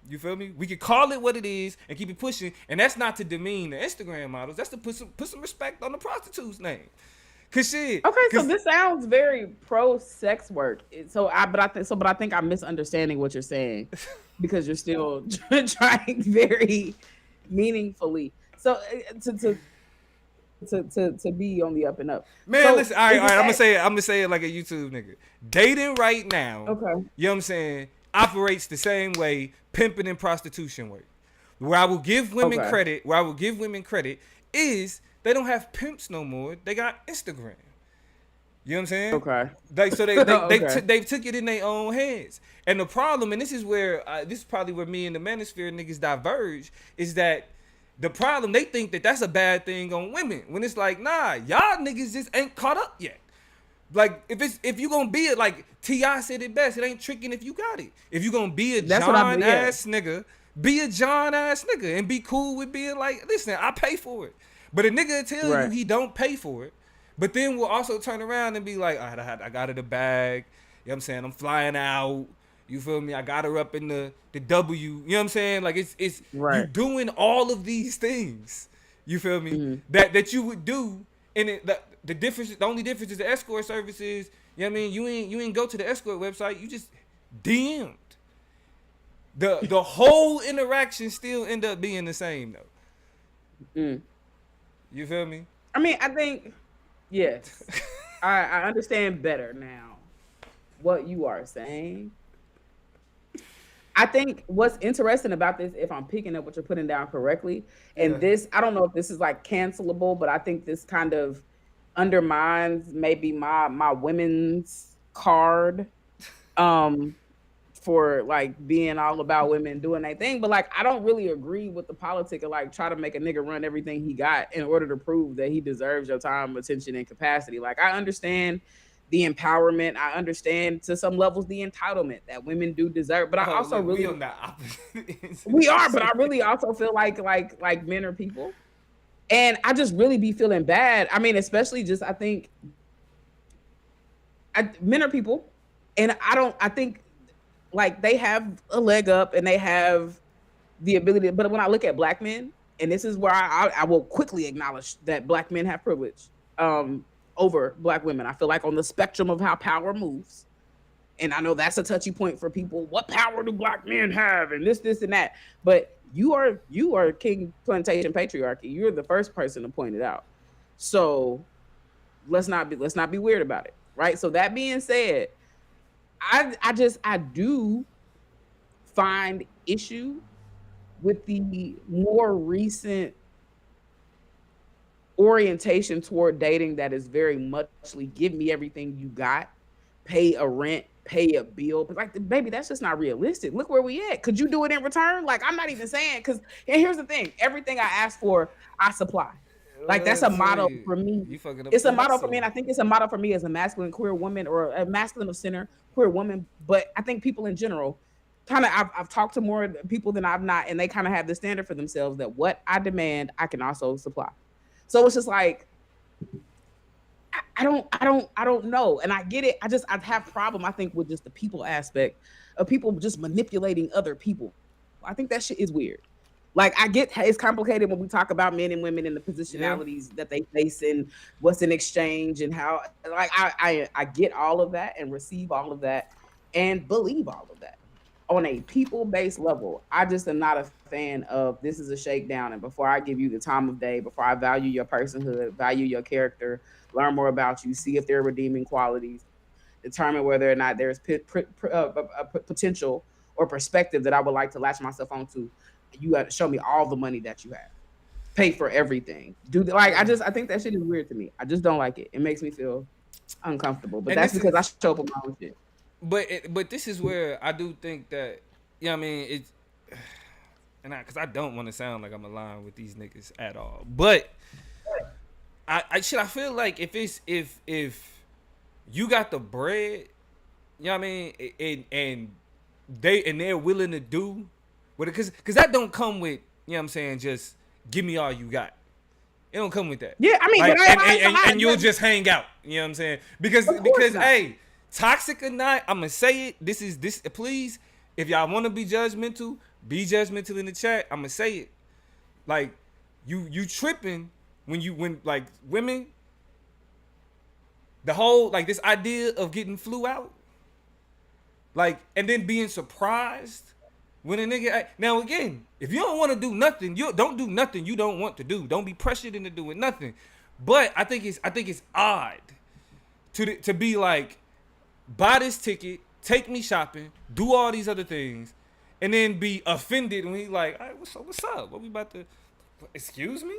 You feel me? We could call it what it is and keep it pushing, and that's not to demean the Instagram models. That's to put some respect on the prostitute's name. Cause shit, Okay, so cause this sounds very pro sex work. But I think I'm misunderstanding what you're saying because you're still trying very meaningfully. So to be on the up and up. man, So listen. is All right. it that? I'm gonna say it like a YouTube nigga. Dating right now, Okay. you know what I'm saying, operates the same way pimping and prostitution work. Where I will give women Okay. credit, where I will give women credit is they don't have pimps no more. They got Instagram. You know what I'm saying? Okay. Like so Okay. they took it in their own hands. And the problem, and this is probably where me and the manosphere niggas diverge, is that the problem they think that that's a bad thing on women when it's like, nah, y'all niggas just ain't caught up yet. Like if you gonna be it, like Ti said it best, it ain't tricking if you got it. If you gonna be a That's what I John mean. Yeah. ass nigga, be a John ass nigga and be cool with being like, listen, I pay for it. But a nigga will tell you Right. he don't pay for it, but then we'll also turn around and be like, I got her the bag. You know what I'm saying? I'm flying out. You feel me? I got her up in the W. You know what I'm saying? Like it's you Right. doing all of these things. You feel me? Hmm. That you would do, and the only difference is the escort services. You know what I mean? You ain't go to the escort website. You just DM'd. The whole interaction still end up being the same though. Mm. You feel me? I mean, I think yes, I understand better now what you are saying. I think what's interesting about this, if I'm picking up what you're putting down correctly, and Yeah. this, I don't know if this is like cancelable, but I think this kind of undermines maybe my women's card. Um, for like being all about women doing their thing. But like I don't really agree with the politic of like try to make a nigga run everything he got in order to prove that he deserves your time, attention, and capacity. Like I understand the empowerment. I understand to some levels the entitlement that women do deserve. But I Oh, also look, we really on the opposite ends of we this are, but I shit. really also feel like men are people. And I just really be feeling bad. I mean, especially just I think men are people. And I think like they have a leg up and they have the ability but when I look at black men, and this is where I will quickly acknowledge that black men have privilege um over black women. I feel like on the spectrum of how power moves, and I know that's a touchy point for people, what power do black men have and this and that, but you are king plantation patriarchy. You're the first person to point it out. So let's not be weird about it, right? So that being said, I do find issue with the more recent orientation toward dating that is very muchly give me everything you got, pay a rent, pay a bill. But like, baby, that's just not realistic. Look where we at. Could you do it in return? Like, I'm not even saying because. And here's the thing: everything I ask for, I supply. Like that's a So motto for me. you fucking up It's the a motto for me, hustle. and I think it's a motto for me as a masculine queer woman or a masculine of center queer woman. But I think people in general kind of I've talked to more people than I've not, and they kind of have the standard for themselves that what I demand, I can also supply. So it's just like I don't know, and I get it. I have problem. I think with just the people aspect of people just manipulating other people. I think that shit is weird. Like I get it's complicated when we talk about men and women and the Yeah. positionalities that they face and what's in exchange and how like I get all of that and receive all of that and believe all of that on a people based level. I just am not a fan of this is a shakedown. And before I give you the time of day, before I value your personhood, value your character, learn more about you, see if there are redeeming qualities, determine whether or not there's potential or perspective that I would like to latch myself onto. You got to show me all the money that you have, pay for everything. Do like Yeah. I think that shit is weird to me. I just don't like it. It makes me feel uncomfortable. But And that's this because I is, show up with my own shit. but this is where I do think that, you know what I mean, it's, and because I don't want to sound like I'm aligned with these niggas at all. But I feel like if you got the bread, you know what I mean, and they're willing to do what it, because that don't come with, you know what I'm saying, just give me all you got. It don't come with that. Yeah, I mean, but Like, and you'll just hang out. You know what I'm saying? Because of course not. hey, toxic or not, I'm gonna say it. This. Please, if y'all want to be judgmental in the chat. I'm gonna say it. Like, you tripping when like women, the whole like this idea of getting flew out, like, and then being surprised when a nigga. Now again, if you don't want to do nothing, you don't do nothing you don't want to do. Don't be pressured into doing nothing. But I think it's odd to be like, buy this ticket, take me shopping, do all these other things, and then be offended when he like, all right, what's up? What we about to? Excuse me.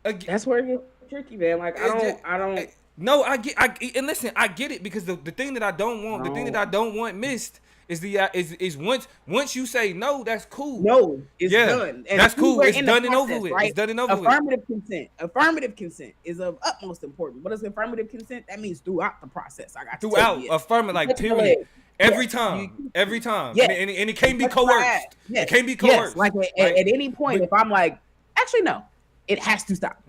Again, That's where it gets tricky, man. Like it just, I don't no, and listen, I get it because the thing that I don't want, the thing that no. I don't want missed is the is once you say no, that's cool. No, it's Yeah, done. And that's cool. we're It's in the done and over process, with. It's right? done and over with. Affirmative consent. Affirmative consent is of utmost importance. What is affirmative consent? That means throughout the process. I got to tell Throughout, you it. affirm it, You like, touch my period. leg. Every Yes. time, You every time, yes. and it can't be Touch my ass. coerced. It Yes. can't be Yes. coerced. Like Like, at any point, but if I'm like, actually no, it has to stop.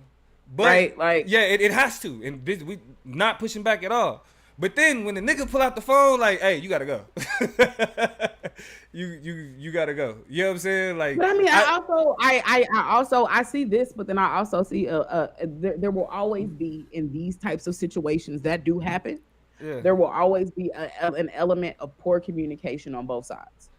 But Right? Like yeah, it has to, and this, we not pushing back at all. But then when the nigga pull out the phone, like, hey, you gotta go. you gotta go. You know what I'm saying? Like, but I mean, I see this, but then I also see there will always be in these types of situations that do happen. yeah, There will always be an element of poor communication on both sides.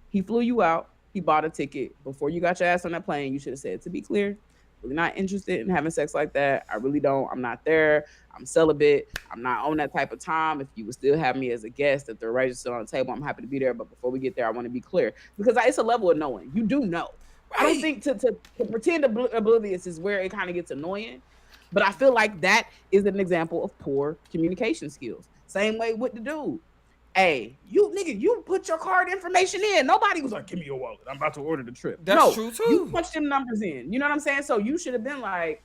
He flew you out. he bought a ticket. Before you got your ass on that plane, you should have said, to be clear, really not interested in having sex like that. I really don't. I'm not there. I'm celibate. I'm not on that type of time. If you would still have me as a guest, if the rate is still on the table, I'm happy to be there. But before we get there, I want to be clear because it's a level of knowing. You do know. I don't Right. think to pretend oblivious is where it kind of gets annoying. But I feel like that is an example of poor communication skills. Same way with the dude. Hey, you nigga, you put your card information in. Nobody was like, give me your wallet. I'm about to order the trip. That's No, true you too. punched them numbers in. You know what I'm saying? So you should have been like,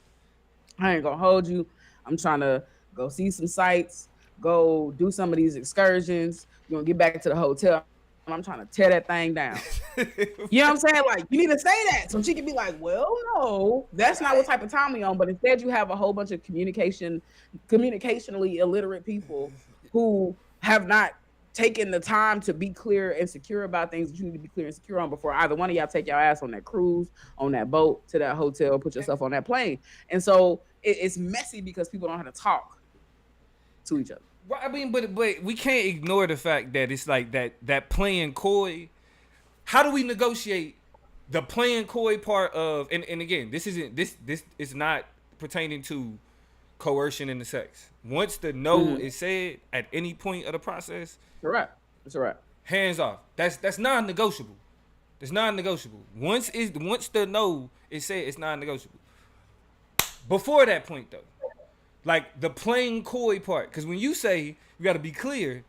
I ain't gonna hold you. I'm trying to go see some sights, go do some of these excursions. We're gonna get back to the hotel. I'm trying to tear that thing down. You know what I'm saying? Like, you need to say that so she can be like, well, no, that's not what Right. type of time we on. But instead, you have a whole bunch of communicationally illiterate people who have not taken the time to be clear and secure about things that you need to be clear and secure on before either one of y'all take your ass on that cruise, on that boat, to that hotel, put yourself on that plane. And so it's messy because people don't know how to talk to each other. Right, I mean, but we can't ignore the fact that it's like that playing coy. How do we negotiate the playing coy part of and again, this is not pertaining to coercion in the sex. Once the no Mm-hmm. is said at any point of the process, Correct. That's right. hands off. That's non-negotiable. It's non-negotiable. Once the no is said, it's non-negotiable. Before that point though, like the plain coy part, because when you say you got to be clear,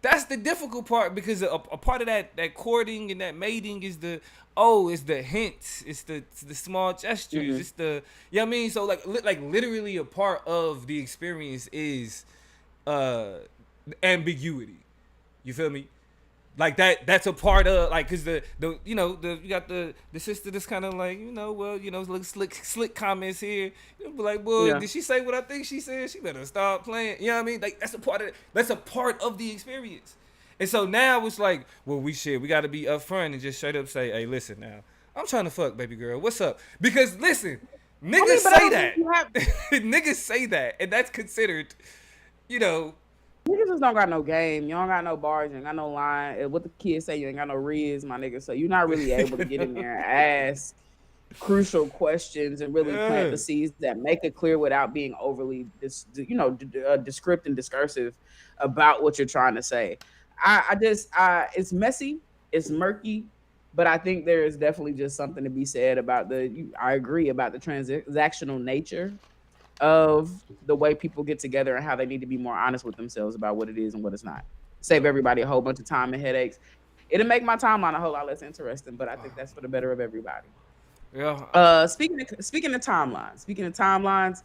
that's the difficult part because a part of that courting and that mating is it's the hints, it's the small gestures, Mm-hmm. it's the you know what I mean. So like literally a part of the experience is uh ambiguity. You feel me? Like that's a part of like because the you know you got the sister that's kind of like well look slick comments here. You be like, well, Yeah. did she say what I think she said? She better stop playing. You know what I mean? Like that's a part of the experience. And so now it's like, well, we got to be upfront and just straight up say, hey, listen now, I'm trying to fuck, baby girl. What's up? Because listen, I niggas mean, but I say don't think that, you have niggas say that, and that's considered, you know, niggas just don't got no game. You don't got no bars. You ain't got no line. What the kids say, you ain't got no riz, my nigga. So you're not really able to get in there and ask crucial questions and really plant yeah. the seeds that make it clear without being overly, descriptive and discursive about what you're trying to say. It's messy, it's murky, but I think there is definitely just something to be said about I agree about the transactional nature of the way people get together and how they need to be more honest with themselves about what it is and what it's not. Save everybody a whole bunch of time and headaches. It'll make my timeline a whole lot less interesting, but I think that's for the better of everybody. Yeah. Speaking of timelines,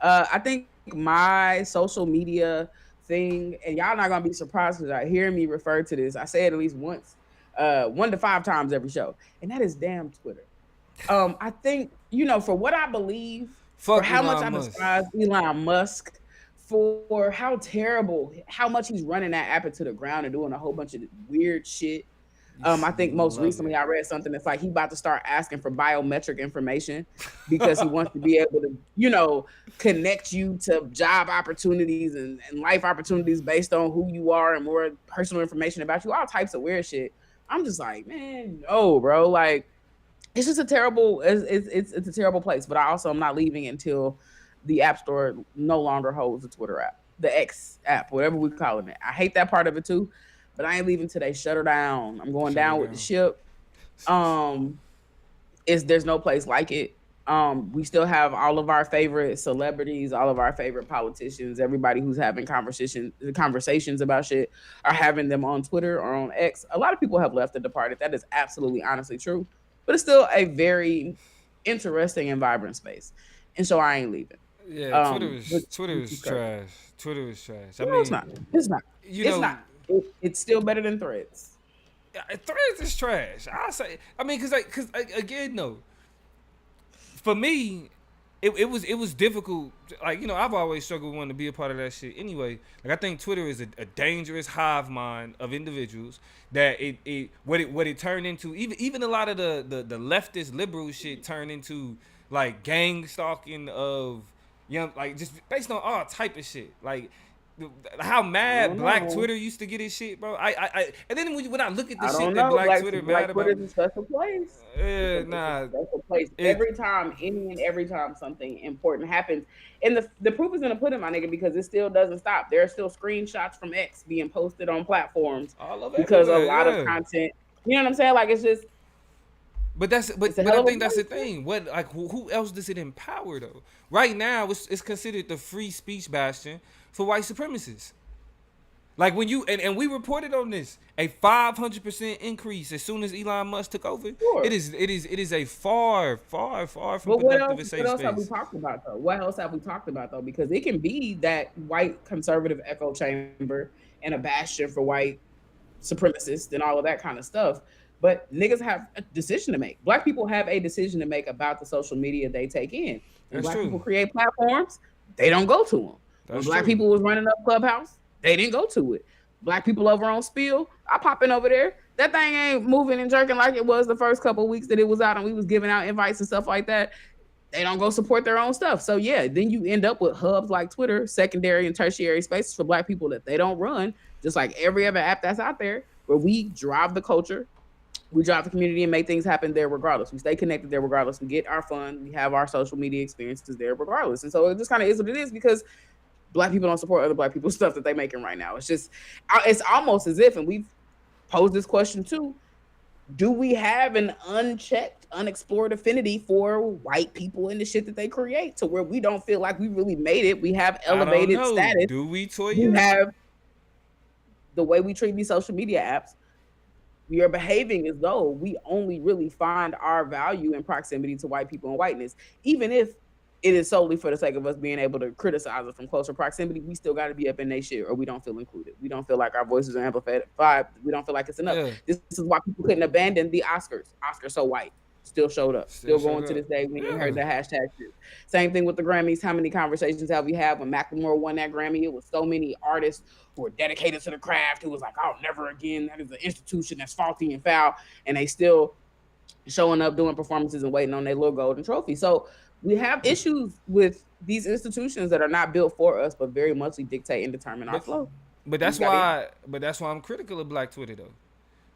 I think my social media thing, and y'all not gonna be surprised because I hear me refer to this. I say it at least once, 1 to 5 times every show, and that is damn Twitter. I think for what I believe, for Fuck how much I Elon Musk. despise Elon Musk, for how terrible, how much he's running that app into the ground and doing a whole bunch of weird shit. I think most Love recently it. I read something that's like he about to start asking for biometric information because he wants to be able to, connect you to job opportunities and life opportunities based on who you are and more personal information about you, all types of weird shit. I'm just like, man, no, bro. Like, it's just a terrible, it's a terrible place. But I also am not leaving until the App Store no longer holds the Twitter app, the X app, whatever we calling it. I hate that part of it too, but I ain't leaving till they shut her down. I'm going Shut her down with the down. ship. Um, is there's no place like it. We still have all of our favorite celebrities, all of our favorite politicians, everybody who's having conversations about shit are having them on Twitter or on X. A lot of people have left and departed. That is absolutely honestly true. But it's still a very interesting and vibrant space. And so I ain't leaving. Yeah, Which, Twitter which is is crazy. trash. Twitter is trash. I No, it's mean, not. It's not. you It's know, not. It's still better than Threads. Threads is trash. I say. I mean, again, no. For me, it was difficult. Like I've always struggled wanting to be a part of that shit. Anyway, like I think Twitter is a dangerous hive mind of individuals that what it turned into. Even a lot of the leftist liberal shit turned into like gang stalking of young, like just based on all type of shit. Like how I mad don't Black know. Twitter used to get his shit, bro. And then when I look at the I shit don't that know. Black Twitter mad Black about, Twitter's a special place. It's a nah, special place. it Every time something important happens, and the proof is in the pudding, my nigga, because it still doesn't stop. There are still screenshots from X being posted on platforms all over because a everywhere, lot of yeah. content. You know what I'm saying? Like it's just it's a But hell I of a think that's the place. Man. thing. What like who else does it empower though? Right now, it's considered the free speech bastion for white supremacists. Like when you and we reported on this, a 500% increase as soon as Elon Musk took over. Sure. It is a far from But what productive else? and What safe else have we space. talked about though? What else have we talked about though? Because it can be that white conservative echo chamber and a bastion for white supremacists and all of that kind of stuff. But niggas have a decision to make. Black people have a decision to make about the social media they take in. When That's black true. people create platforms, they don't go to them. When That's black true. people was running up Clubhouse, they didn't go to it. Black people over on Spill, I pop in over there. That thing ain't moving and jerking like it was the first couple of weeks that it was out and we was giving out invites and stuff like that. They don't go support their own stuff. So yeah, then you end up with hubs like Twitter, secondary and tertiary spaces for black people that they don't run, just like every other app that's out there, where we drive the culture, we drive the community and make things happen there regardless. We stay connected there regardless. We get our fun, we have our social media experiences there regardless. And so it just kind of is what it is because black people don't support other black people's stuff that they're making right now. It's just, it's almost as if, and we've posed this question too, do we have an unchecked, unexplored affinity for white people and the shit that they create to where we don't feel like we really made it? We have I don't elevated know. status. Do we, We Toya? have the way we treat these social media apps. We are behaving as though we only really find our value in proximity to white people and whiteness, even if it is solely for the sake of us being able to criticize it from closer proximity. We still got to be up in their shit, or we don't feel included. We don't feel like our voices are amplified. We don't feel like it's enough. Yeah. This is why people couldn't abandon the Oscars. Oscars so white. Still showed up. Still going to this day when you heard the hashtag shit. Same thing with the Grammys. How many conversations have we had when Macklemore won that Grammy? It was so many artists who are dedicated to the craft who was like, oh, never again. That is an institution that's faulty and foul. And they still showing up, doing performances and waiting on their little golden trophy. So we have issues with these institutions that are not built for us, but very much dictate and determine our But flow. that's why I'm critical of Black Twitter though,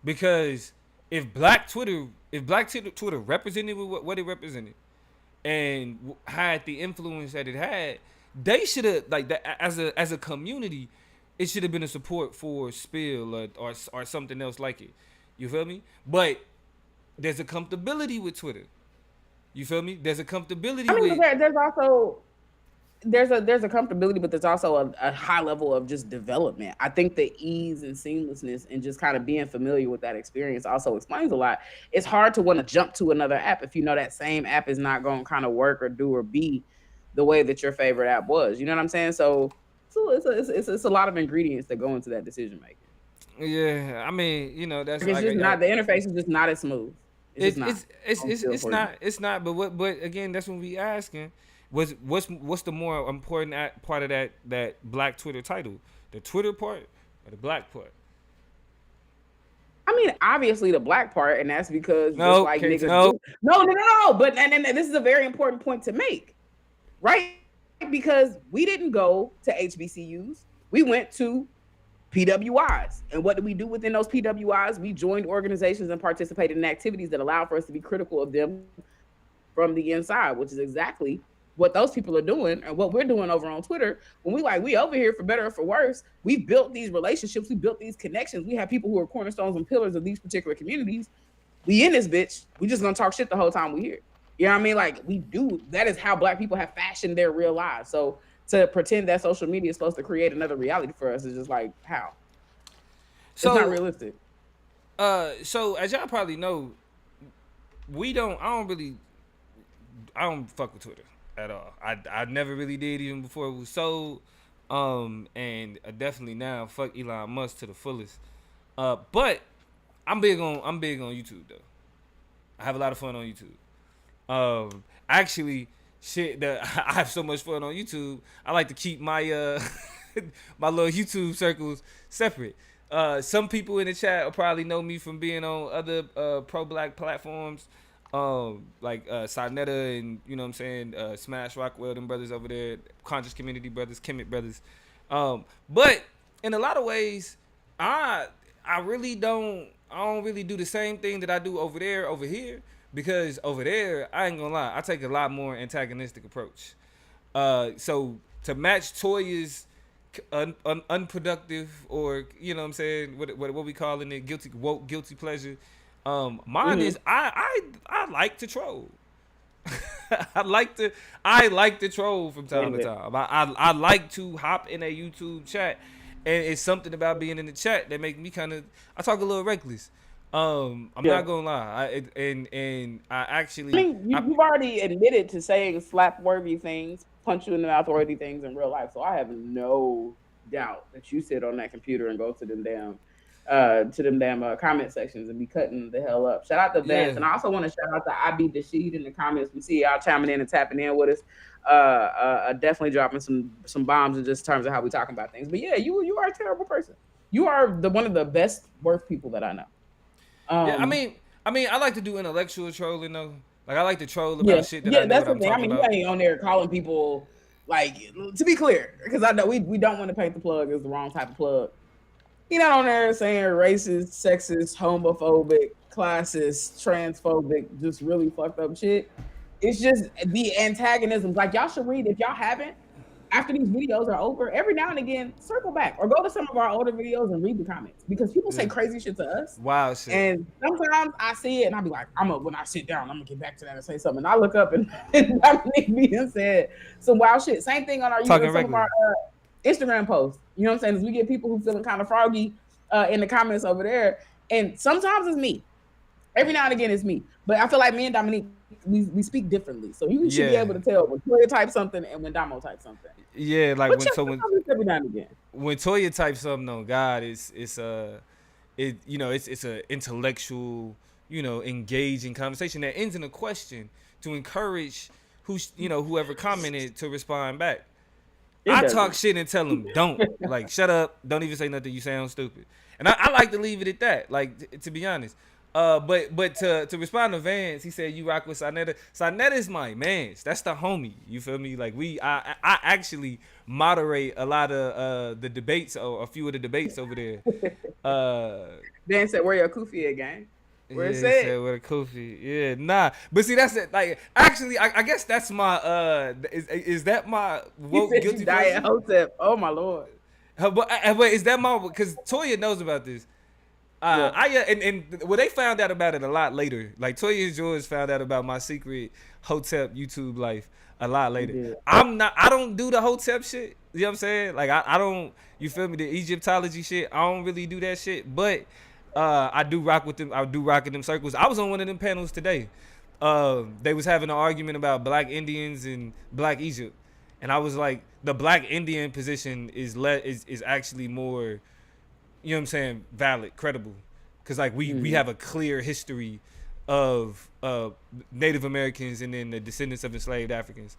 because if Black Twitter represented what it represented and had the influence that it had, they should have like that as a community. It should have been a support for Spill or something else like it. You feel me? But there's a comfortability with Twitter. You feel me? There's a comfortability with. There's also there's a comfortability, but there's also a high level of just development. I think the ease and seamlessness and just kind of being familiar with that experience also explains a lot. It's hard to want to jump to another app if you know that same app is not going to kind of work or do or be the way that your favorite app was. You know what I'm saying? So it's a lot of ingredients that go into that decision making. Yeah, I mean, that's It's like just not the interface is just not as smooth. It's just not. it's not. But again, that's when we asking. What's the more important part of that Black Twitter title, the Twitter part or the Black part? I mean, obviously the black part, and that's because No, just like niggas no. do. No. But and this is a very important point to make, right? Because we didn't go to HBCUs, we went to PWIs. And what did we do within those PWIs? We joined organizations and participated in activities that allow for us to be critical of them from the inside, which is exactly what those people are doing and what we're doing over on Twitter. When we over here for better or for worse, we've built these relationships, we built these connections. We have people who are cornerstones and pillars of these particular communities. We in this bitch, we just gonna talk shit the whole time we here. You know what I mean? Like we do, that is how black people have fashioned their real lives. So to pretend that social media is supposed to create another reality for us is just like, how? So, it's not realistic. So as y'all probably know, I don't fuck with Twitter at all. I never really did even before it was sold. And definitely now fuck Elon Musk to the fullest. But I'm big on YouTube though. I have a lot of fun on YouTube. Actually, I have so much fun on YouTube. I like to keep my my little YouTube circles separate. Some people in the chat will probably know me from being on other pro-black platforms, like Sarnetta and, you know what I'm saying, Smash Rockwell, them brothers over there, Conscious Community Brothers, Kemet Brothers. But in a lot of ways, I I really don't I don't really do the same thing that I do over here because over there I ain't gonna lie, I take a lot more antagonistic approach. So to match Toya's unproductive, or you know what I'm saying, what we calling it, guilty woke guilty pleasure. Mine Mm-hmm. is I like to troll. I like to I like to troll from Wait a time to minute. time. I like to hop in a YouTube chat, and it's something about being in the chat that make me kind of I talk a little reckless. I'm Yeah. not gonna lie. And I I actually mean, you've already admitted to saying slap worthy things, punch you in the mouth worthy things in real life. So I have no doubt that you sit on that computer and go to them damn comment sections and be cutting the hell up. Shout out to Vance, yeah. and I also want to shout out to I Be the Sheet in the comments. We see y'all chiming in and tapping in with us. Definitely dropping some bombs in just terms of how we talking about things. But yeah, you are a terrible person. You are the one of the best worst people that I know. Yeah, Um, I mean, I like to do intellectual trolling though. Like I like to troll Yeah, about shit that I yeah, know that's what the I'm thing. I talking mean, you about. ain't on there calling people like to be clear, because I know we don't want to paint the plug as the wrong type of plug. He not on there saying racist, sexist, homophobic, classist, transphobic, just really fucked up shit. It's just the antagonisms. Like y'all should read if y'all haven't. After these videos are over, every now and again, circle back or go to some of our older videos and read the comments because people say Yeah, crazy shit to us. wild shit. And sometimes I see it and I'll be like, when I sit down, I'm gonna get back to that and say something. And I look up and, and Dominique being said some wild shit. Same thing on Talking some of our regular. Instagram posts. You know what I'm saying? Is we get people who feeling kind of froggy in the comments over there. And sometimes it's me. Every now and again it's me. But I feel like me and Dominique, we speak differently. So you should be Yeah, able to tell when Toya types something and when Damo types something. yeah. Like But when check so sometimes every now and again. when Toya types something on God, it you know it's a intellectual, you know, engaging conversation that ends in a question to encourage whoever commented to respond back. It I talk doesn't. shit and tell them don't, like, shut up, don't even say nothing, you sound stupid, and I like to leave it at that, like, to be honest. But to respond to Vance, he said you rock with Sonetta. Sonetta's my man. That's the homie. You feel me? Like I actually moderate a lot of the debates, or a few of the debates over there. Uh, Dan said, "Where your kufi again? Where yeah, it's he at?" said with a Kofi. Yeah, nah. But see, that's it. Like, actually, I guess that's my is that my He woke said you guilty die at pleasure? Hotep. Oh my lord. But is that my, because Toya knows about this. Yeah. And well, they found out about it a lot later. Like Toya and George found out about my secret Hotep YouTube life a lot He later. did. I don't do the Hotep shit. You know what I'm saying? Like I don't, you feel me? The Egyptology shit. I don't really do that shit. But I do rock with them. I do rock in them circles. I was on one of them panels today. They was having an argument about black Indians and black Egypt. And I was like, the black Indian position is actually more, you know what I'm saying, valid, credible, because like we Mm-hmm. have a clear history of Native Americans and then the descendants of enslaved Africans.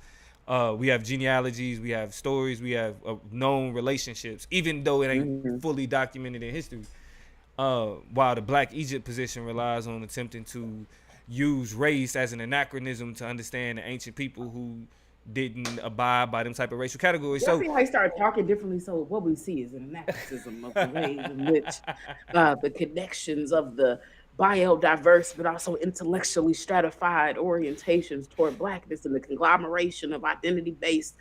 We have genealogies, we have stories, we have known relationships, even though it ain't Mm-hmm. fully documented in history. While the Black Egypt position relies on attempting to use race as an anachronism to understand the ancient people who didn't abide by them type of racial categories. Y'all So see how he started talking differently. So what we see is an anachronism of the ways in which the connections of the biodiverse, but also intellectually stratified orientations toward blackness and the conglomeration of identity-based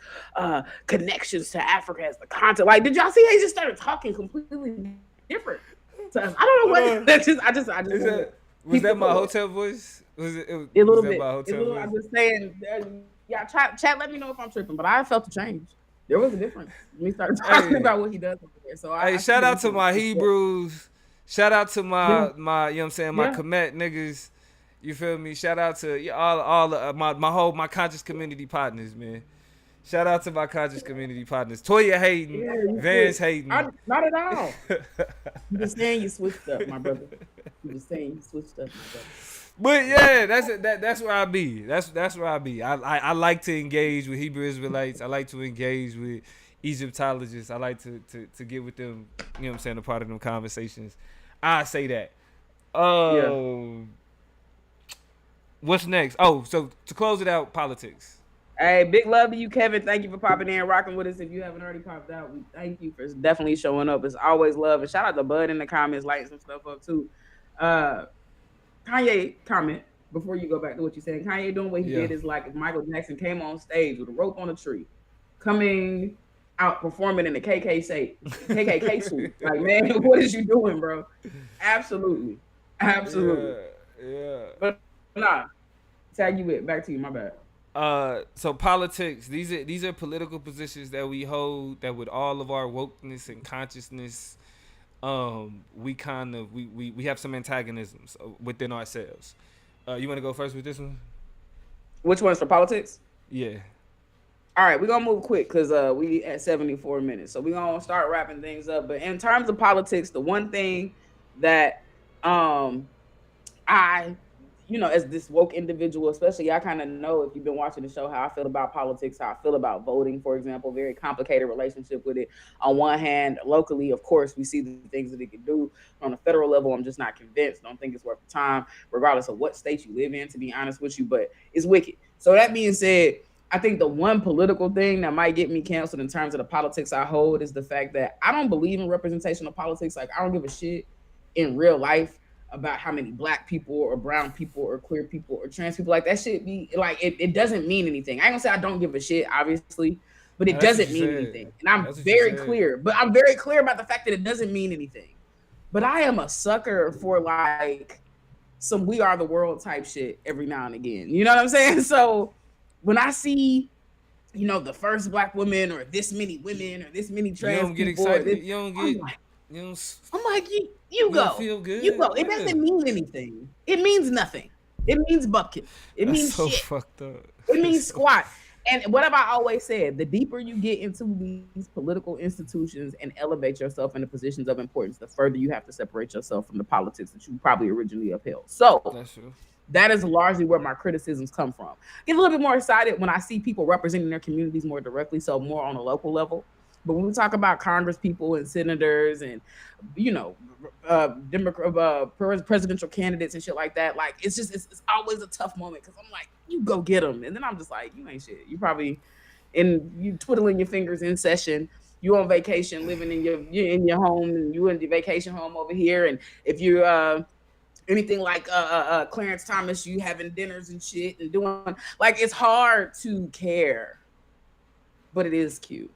connections to Africa as the continent. Like, did y'all see how he just started talking completely different? So I don't know hold what. on. I just Is want to that was keep that it my full. hotel voice? A Was little that bit. my A hotel little. voice? I'm just saying. Yeah, chat. Let me know if I'm tripping, but I felt a change. There was a difference when he started talking Hey, about what he does over there. So hey, I see shout the out to difference. my Hebrews. Shout out to Yeah, my you know what I'm saying, my yeah. Kemet niggas. You feel me? Shout out to all my conscious community partners, man. Shout out to my conscious community partners. Toya hating, Yeah, you Vance switched. hating. Not at all. I'm just saying you switched up, my brother. I'm just saying you switched up, my brother. But yeah, that's where I be. That's where I be. I like to engage with Hebrew Israelites. I like to engage with Egyptologists. I like to get with them. You know what I'm saying? A part of them conversations. I say that. Yeah. What's next? Oh, so to close it out, politics. Hey, big love to you, Kevin. Thank you for popping in, rocking with us. If you haven't already popped out, we thank you for definitely showing up. It's always love. And shout out to Bud in the comments, lighting some stuff up too. Uh, Kanye comment before you go back to what you said. Kanye doing what he Yeah. did is like if Michael Jackson came on stage with a rope on a tree, coming out performing in the KKK suit. Like, man, what is you doing, bro? Absolutely, absolutely. Yeah. Yeah. But nah, tag you it. Back to you. My bad. So politics, these are political positions that we hold that with all of our wokeness and consciousness, we kind of we have some antagonisms within ourselves. You want to go first with this one? Which one's for politics? Yeah. All right, we're gonna move quick because we at 74 minutes. So we're gonna start wrapping things up. But in terms of politics, the one thing that um I, as this woke individual, especially, I kind of know if you've been watching the show how I feel about politics, how I feel about voting, for example, very complicated relationship with it. On one hand, locally, of course, we see the things that it can do. On a federal level, I'm just not convinced. Don't think it's worth the time, regardless of what state you live in, to be honest with you, but it's wicked. So that being said, I think the one political thing that might get me canceled in terms of the politics I hold is the fact that I don't believe in representational politics. Like, I don't give a shit in real life about how many black people or brown people or queer people or trans people, like that shit be like it doesn't mean anything. I ain't gonna say I don't give a shit, obviously, but it That's what doesn't you mean said. anything. And I'm That's what you very said. clear, but I'm very clear about the fact that it doesn't mean anything. But I am a sucker for like some We Are the World type shit every now and again. You know what I'm saying? So when I see, the first black woman or this many women or this many You trans don't get people or excited. this, You don't I'm get. like, You don't. you You don't go. feel You good. go. It Yeah. doesn't mean anything. It means nothing. It means bucket. It That's means so shit. fucked up. It That's means so. squat. And what have I always said? The deeper you get into these political institutions and elevate yourself into positions of importance, the further you have to separate yourself from the politics that you probably originally upheld. So That's true. that is largely where my criticisms come from. Get a little bit more excited when I see people representing their communities more directly, so more on a local level. But when we talk about Congress people and senators and you know presidential candidates and shit like that, like it's always a tough moment because I'm like, you go get them, and then I'm just like, you ain't shit. You probably you twiddling your fingers in session. You on vacation, living in your home, and you in the vacation home over here, and if you're anything like Clarence Thomas, you having dinners and shit and doing like it's hard to care, but it is cute,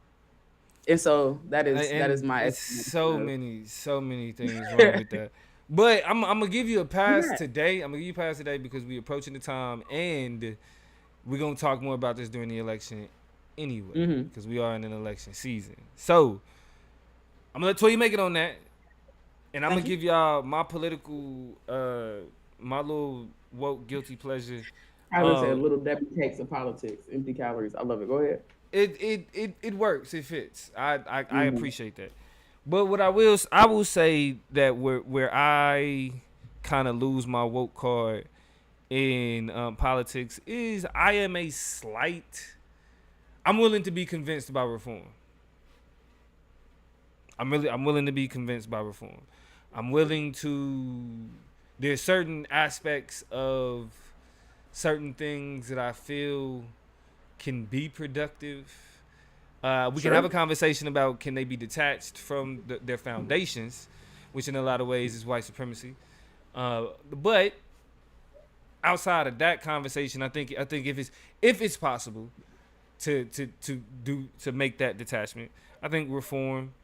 and so that is And my it's estimation of. so many things wrong with that. But I'm gonna give you a pass Yeah. today. I'm gonna give you a pass today because we approaching the time, and we're gonna talk more about this during the election anyway, Mm-hmm. because we are in an election season. So I'm gonna let Toy make it on that, and I'm gonna Thank you. give y'all my political, my little woke guilty pleasure. Tyler said, Uh, "Little Debbie cakes of politics, empty calories." I love it. Go ahead. it works. It fits. I Mm-hmm. appreciate that. But what I will say that where I kind of lose my woke card in politics is I am a slight. I'm willing to be convinced by reform. I'm willing to be convinced by reform. I'm willing to. There's certain aspects of certain things that I feel can be productive. We can have a Sure. conversation about can they be detached from their foundations, which in a lot of ways is white supremacy. But outside of that conversation, I think if it's possible to make that detachment, I think reform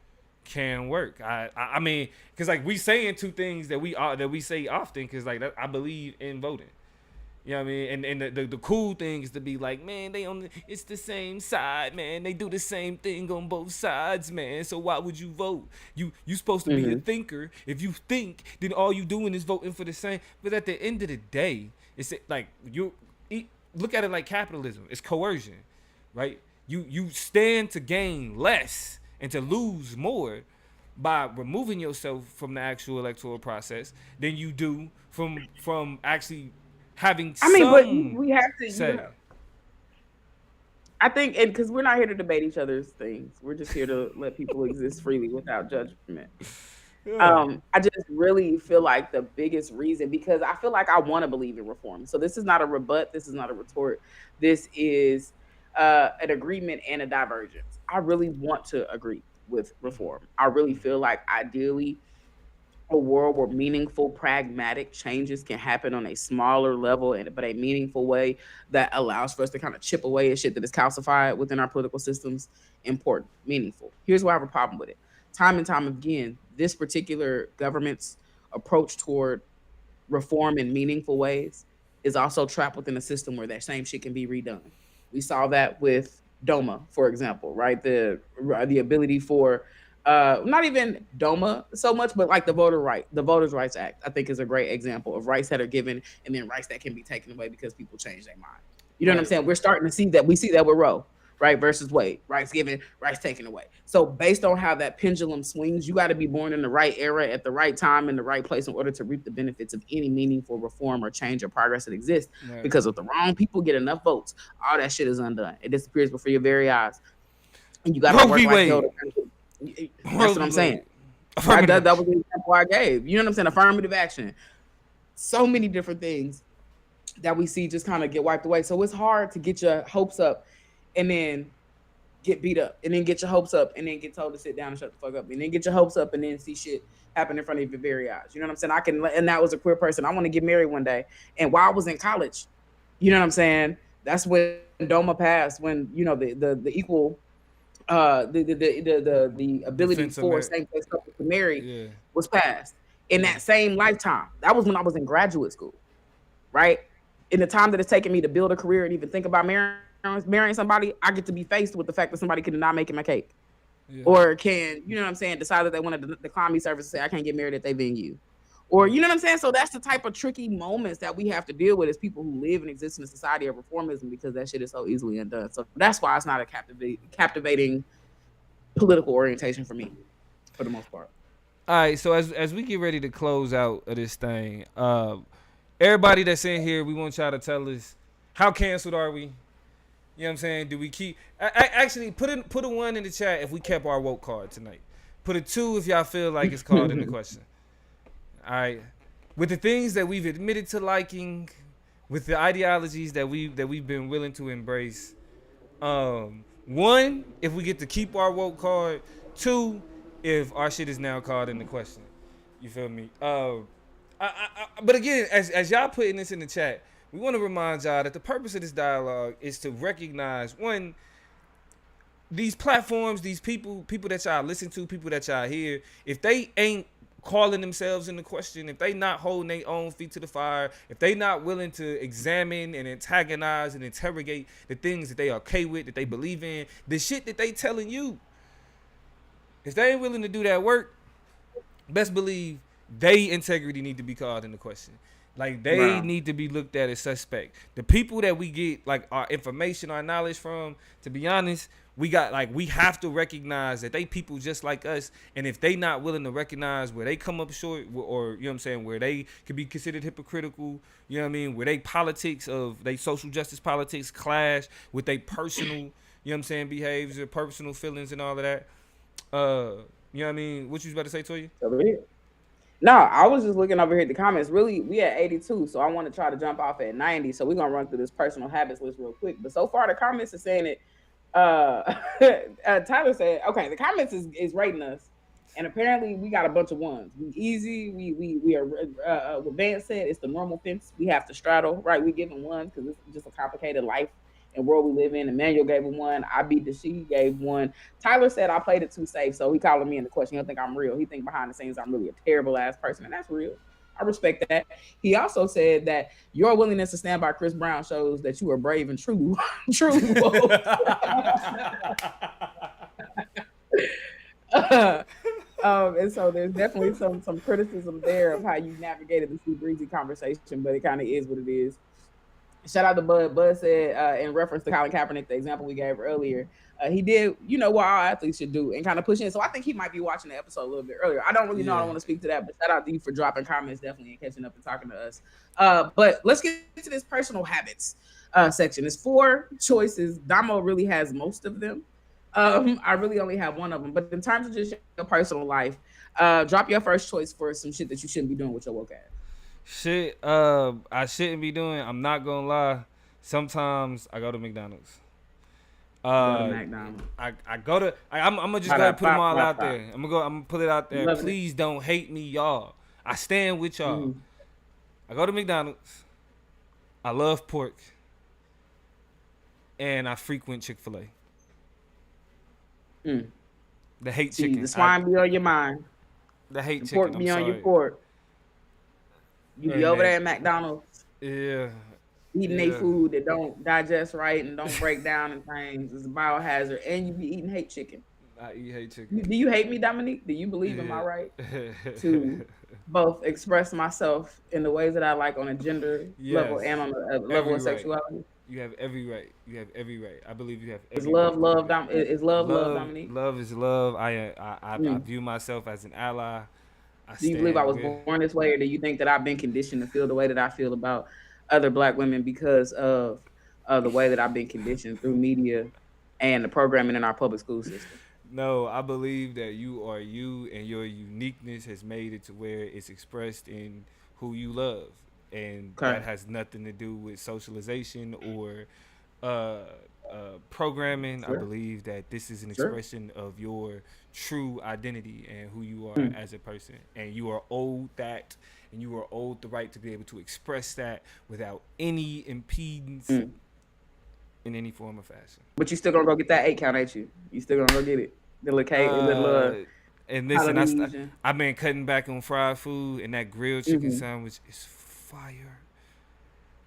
can work. I mean, because like we saying two things that we say often, because like I believe in voting. You know what I mean? And the cool thing is to be like, man, it's the same side, man. They do the same thing on both sides, man. So why would you vote? You supposed to be a Mm-hmm. thinker. If you think, then all you doing is voting for the same. But at the end of the day, it's like look at it like capitalism. It's coercion, right? You stand to gain less and to lose more by removing yourself from the actual electoral process than you do from actually having I mean, but some we have to, say. I think, and because we're not here to debate each other's things, we're just here to let people exist freely without judgment. Yeah. I just really feel like the biggest reason, because I feel like I want to believe in reform. So this is not a rebut. This is not a retort. This is an agreement and a divergence. I really want to agree with reform. I really feel like ideally a world where meaningful, pragmatic changes can happen on a smaller level and but a meaningful way that allows for us to kind of chip away at shit that is calcified within our political systems. Important, meaningful. Here's why I have a problem with it. Time and time again, this particular government's approach toward reform in meaningful ways is also trapped within a system where that same shit can be redone. We saw that with DOMA, for example, right? The ability for not even DOMA so much, but like the Voters' Rights Act, I think is a great example of rights that are given and then rights that can be taken away because people change their mind. You know what I'm Right. saying? We're starting to see that. We see that with Roe, right? Versus Wade, rights given, rights taken away. So based on how that pendulum swings, you got to be born in the right era at the right time in the right place in order to reap the benefits of any meaningful reform or change or progress that exists. Right. Because if the wrong people get enough votes, all that shit is undone. It disappears before your very eyes, and you got to Roe work v. like hell. Wade. That's Roe what v. I'm saying. Wade. Affirmative That action. was the example I gave. You know what I'm saying? Affirmative action. So many different things that we see just kind of get wiped away. So it's hard to get your hopes up and then get beat up, and then get your hopes up and then get told to sit down and shut the fuck up, and then get your hopes up and then see shit happen in front of your very eyes. You know what I'm saying? And that was a queer person. I want to get married one day. And while I was in college, you know what I'm saying? That's when DOMA passed, when, you know, the equal the ability Defense of for merit. same-sex couples to marry Yeah. was passed in Yeah. that same lifetime. That was when I was in graduate school, right? In the time that it's taken me to build a career and even think about marrying somebody, I get to be faced with the fact that somebody could not make him a cake, Yeah. or can, you know what I'm saying, decide that they want to decline me service and say I can't get married at they venue, or, you know what I'm saying. So that's the type of tricky moments that we have to deal with as people who live and exist in a society of reformism, because that shit is so easily undone. So that's why it's not a captivating political orientation for me, for the most part. All right. So as we get ready to close out of this thing, everybody that's in here, we want y'all to tell us how canceled are we? You know what I'm saying? Do we keep? Actually, put a one in the chat if we kept our woke card tonight. Put a two if y'all feel like it's called into question. All right. With the things that we've admitted to liking, with the ideologies that we've been willing to embrace. One, if we get to keep our woke card. Two, if our shit is now called into question. You feel me? But again, as y'all putting this in the chat, we want to remind y'all that the purpose of this dialogue is to recognize, one, these platforms, these people that y'all listen to, people that y'all hear, if they ain't calling themselves into question, if they not holding their own feet to the fire, if they not willing to examine and antagonize and interrogate the things that they are okay with, that they believe in, the shit that they telling you, if they ain't willing to do that work, best believe they integrity need to be called into question. Like, they Wow. need to be looked at as suspect. The people that we get like our information, our knowledge from, to be honest, we have to recognize that they people just like us. And if they not willing to recognize where they come up short, or, you know what I'm saying, where they could be considered hypocritical, you know what I mean, where they politics of they social justice politics clash with they personal, you know what I'm saying, behaviors, their personal feelings and all of that. You know what I mean? What you was about to say, Toya? Over here. No, I was just looking over here at the comments. Really, we at 82, so I want to try to jump off at 90. So we're gonna run through this personal habits list real quick. But so far, the comments are saying it. Uh, Tyler said, "Okay, the comments is rating us, and apparently we got a bunch of ones. We easy. We are. What Vance said, it's the normal fence we have to straddle. Right? We give them one because it's just a complicated life and world we live in. Emmanuel gave him one. I beat the she gave one. Tyler said I played it too safe, so he calling me in the question. He'll think I'm real. He think behind the scenes I'm really a terrible ass person, and that's real. I respect that. He also said that your willingness to stand by Chris Brown shows that you are brave and true, true woke. And so there's definitely some criticism there of how you navigated the Steve Breezy conversation, but it kind of is what it is. Shout out to Bud. Bud said, in reference to Colin Kaepernick, the example we gave earlier, he did, you know, what all athletes should do and kind of push in. So I think he might be watching the episode a little bit earlier. I don't really know. I don't Yeah. want to speak to that, but shout out to you for dropping comments, definitely, and catching up and talking to us. But let's get to this personal habits section. It's 4 choices. Damo really has most of them. I really only have one of them. But in terms of just your personal life, drop your first choice for some shit that you shouldn't be doing with your woke ass. Shit, I shouldn't be doing. I'm not gonna lie. Sometimes I go to McDonald's. Go to Uh, McDonald's. I go to. I'm gonna just Ba go ahead da and put them ba all ba out ba. there. I'm gonna put it out You there. loving it? Please don't hate me, y'all. I stand with y'all. Mm-hmm. I go to McDonald's. I love pork, and I frequent Chick-fil-A. Mm. The hate See, the chicken. I swine be on your mind. the hate The chicken. pork I'm be on your sorry. pork. You be And over that, there at McDonald's yeah, eating they yeah. food that don't digest right and don't break down and things. It's a biohazard. And you be eating hate chicken. I eat hate chicken. Do you hate me, Dominique? Do you believe in my Yeah. right to both express myself in the ways that I like on a gender level Yes. and on a level Every of right. sexuality? You have every right. You have every right. I believe you have Is every love right to do love that. is love Love, Dominique? love is love. I Mm. view myself as an ally. I Do you believe I stand was with. born this way, or do you think that I've been conditioned to feel the way that I feel about other Black women because of the way that I've been conditioned through media and the programming in our public school system? No, I believe that you are you, and your uniqueness has made it to where it's expressed in who you love, and Okay, that has nothing to do with socialization or uh, programming. I sure, believe that this is an sure. expression of your true identity and who you are Mm, as a person, and you are owed that, and you are owed the right to be able to express that without any impedance mm. in any form or fashion. But you still gonna go get that 8 count, ain't you? You still gonna go get it? The little cake, the little Uh, and listen, Polynesian. I've been cutting back on fried food, and that grilled chicken Hmm. sandwich is fire.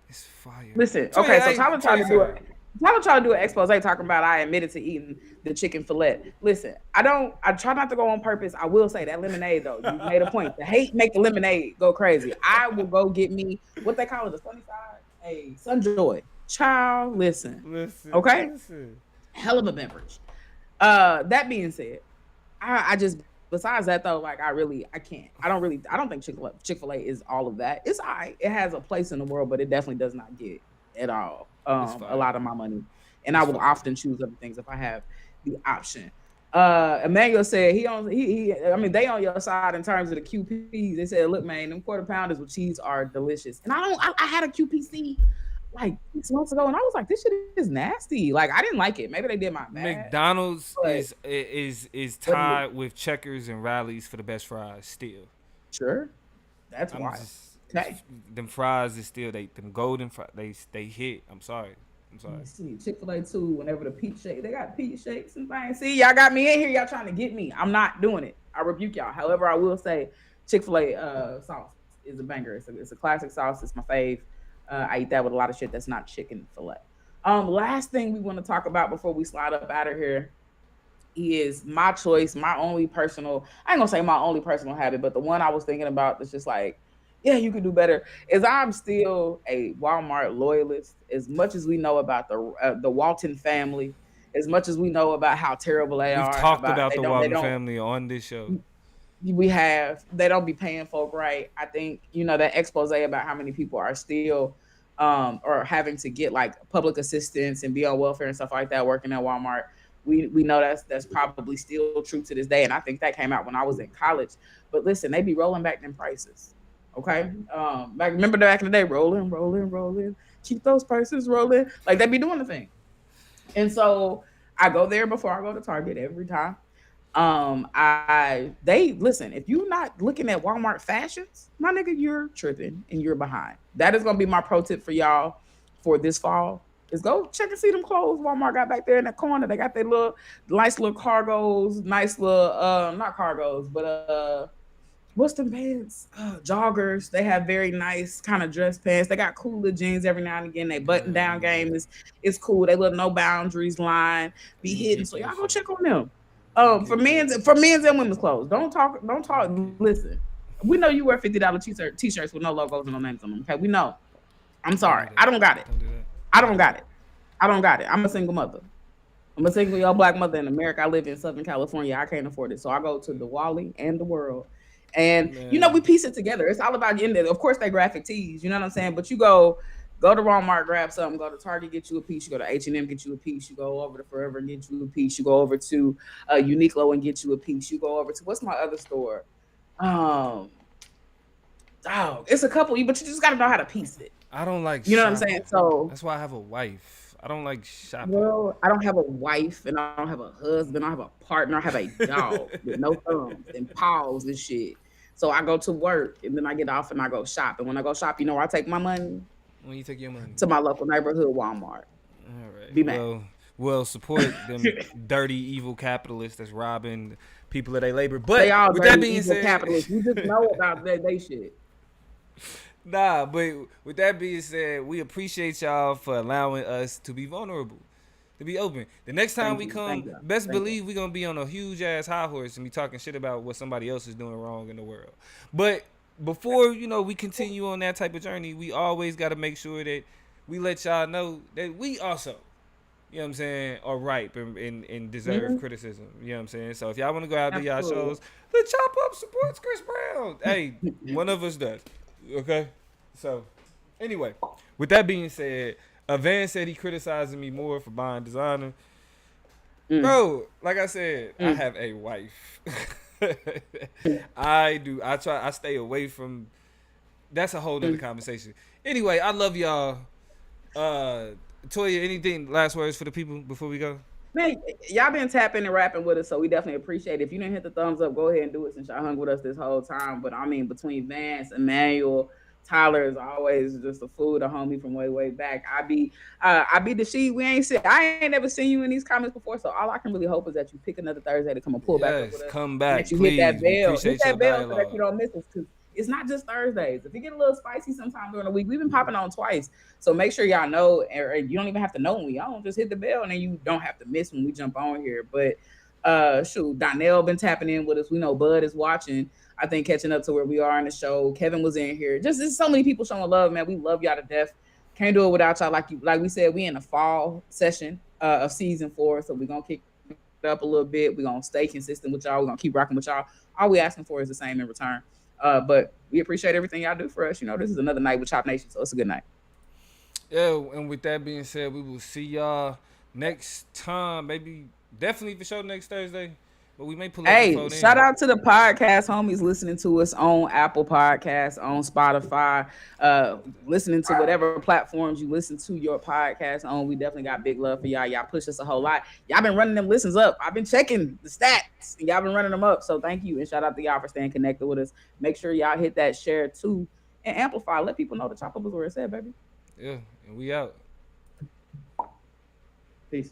It's fire. Listen, So okay, yeah, so hey, Tyler tell tried you to do something. it. Tyler tried to do an expose talking about I admitted to eating the chicken fillet. Listen, I don't. I try not to go on purpose. I will say that lemonade though. You made a point. The hate make the lemonade go crazy. I will go get me what they call it, a sunny side, a Sunjoy. Child, listen, Listen, okay, listen. hell of a beverage. That being said, I just besides that though, like I can't. I don't think Chick-fil-A is all of that. It's all right. It has a place in the world, but it definitely does not get at all It's a fire. lot of my money. And I It's will fire. often choose other things if I have the option. Emmanuel said I mean they on your side in terms of the QPs. They said, look, man, them quarter pounders with cheese are delicious. And I had a QPC like 6 months ago and I was like, this shit is nasty. Like I didn't like it. Maybe they did my bad, McDonald's but is but tied with Checkers and Rallies for the best fries still. sure, that's I'm wild. just Okay. them fries is still them golden fries they hit. I'm sorry. I'm Let sorry. me see. Chick-fil-A too, whenever the peach shake, they got peach shakes and things. See, y'all got me in here. Y'all trying to get me. I'm not doing it. I rebuke y'all. However, I will say Chick-fil-A sauce is a banger. It's a classic sauce. It's my fave. I eat that with a lot of shit that's not chicken fillet. Last thing we want to talk about before we slide up out of here is my choice, my only personal, I ain't gonna say my only personal habit, but the one I was thinking about that's just like, yeah, you could do better, is I'm still a Walmart loyalist. As much as we know about the Walton family, as much as we know about how terrible they We've are, talked about about the they Walton don't family on this show. we have they don't be paying folk right. I think that expose about how many people are still or having to get like public assistance and be on welfare and stuff like that working at Walmart. We know that's probably still true to this day, and I think that came out when I was in college. But listen, they be rolling back them prices. Okay, like remember back in the day, rolling, rolling, rolling, keep those prices rolling. Like they be doing the thing, and so I go there before I go to Target every time. I they listen. If you're not looking at Walmart fashions, my nigga, you're tripping and you're behind. That is gonna be my pro tip for y'all for this fall. Is go check and see them clothes Walmart got back there in the corner. They got their little nice little cargos, nice little not cargos, but what's them pants? Joggers. They have very nice kind of dress pants. They got cooler jeans every now and again. They button down game is cool. They little no boundaries line be Let me hidden. peep So that y'all go shit. check on them. Let me For peep that. men's and women's clothes. Don't talk. Okay. Listen, we know you wear $50 t-shirts with no logos and no names on them. Okay, we know. I'm Don't do sorry. that. I don't got it. Don't do that. I Don't don't do got that. it. I don't got it. I'm a single mother. I'm a single young Black mother in America. I live in Southern California. I can't afford it. So I go to the Wally and the World. And Man, we piece it together. It's all about getting there. Of course, they graphic tees. You know what I'm saying? But you go to Walmart, grab something. Go to Target, get you a piece. You go to H&M, get you a piece. You go over to Forever and get you a piece. You go over to Uniqlo and get you a piece. You go over to what's my other store? Um, it's a couple. But you just got to know how to piece it. I don't like You know what I'm saying? shopping. So That's why I have a wife. I don't like shopping. Well, I don't have a wife and I don't have a husband. I have a partner. I have a dog with no thumbs and paws and shit. So I go to work and then I get off and I go shop. And when I go shop, you know where I take my money? When you take your money. To my local neighborhood Walmart. All right. Be mad. Well, support them dirty, evil capitalists that's robbing people of their labor. They But all with that dirty being evil said, capitalists. You just know about they shit. nah. But with that being said, we appreciate y'all for allowing us to be vulnerable, to be open. The next time Thank we you. come, Thank you. best Thank you. believe we gonna be on a huge ass high horse and be talking shit about what somebody else is doing wrong in the world. But before we continue on that type of journey, we always got to make sure that we let y'all know that we also, you know what I'm saying, are ripe and deserve Mm-hmm. criticism. You know what I'm saying? So if y'all want to go out to y'all Absolutely. shows, the Chop Up supports Chris Brown. Hey, one of us does. Okay? So, anyway, with that being said, Van said he criticizing me more for buying designer. Mm, Bro, like I said, I mm, have a wife. I do. I stay away from. That's a whole nother mm. conversation. Anyway, I love y'all. Uh, Toya, anything last words for the people before we go? Man, y'all been tapping and rapping with us, so we definitely appreciate it. If you didn't hit the thumbs up, go ahead and do it since y'all hung with us this whole time. But I mean, between Vance, Emmanuel, Tyler is always just a fool, a homie from way back. I be the she. We ain't seen. I ain't never seen you in these comments before, so all I can really hope is that you pick another Thursday to come and pull back up with Yes, us, come and that back, you hit please. We hit appreciate your that bell so that you dialogue. don't miss us. Because it's not just Thursdays. If you get a little spicy sometime during the week, we've been popping on twice. So make sure y'all know, or you don't even have to know when we on. Just hit the bell, and then you don't have to miss when we jump on here. But shoot, Donnell been tapping in with us. We know Bud is watching. I think catching up to where we are in the show. Kevin was in here. Just there's so many people showing love, man. We love y'all to death. Can't do it without y'all. Like we said, we in the fall session of season 4, so we're gonna kick it up a little bit. We're gonna stay consistent with y'all. We're gonna keep rocking with y'all. All we asking for is the same in return. But we appreciate everything y'all do for us. You know, this is another night with Chop Nation, so it's a good night. Yeah, and with that being said, we will see y'all next time. Maybe definitely for sure next Thursday, but we may pull up Hey, before shout then. out to the podcast homies listening to us on Apple Podcasts, on Spotify, listening to whatever platforms you listen to your podcast on. We definitely got big love for y'all. Y'all push us a whole lot. Y'all been running them listens up. I've been checking the stats, and y'all been running them up. So thank you, and shout out to y'all for staying connected with us. Make sure y'all hit that share too and amplify. Let people know the chop up is where it's at, baby. Yeah, and we out. Peace.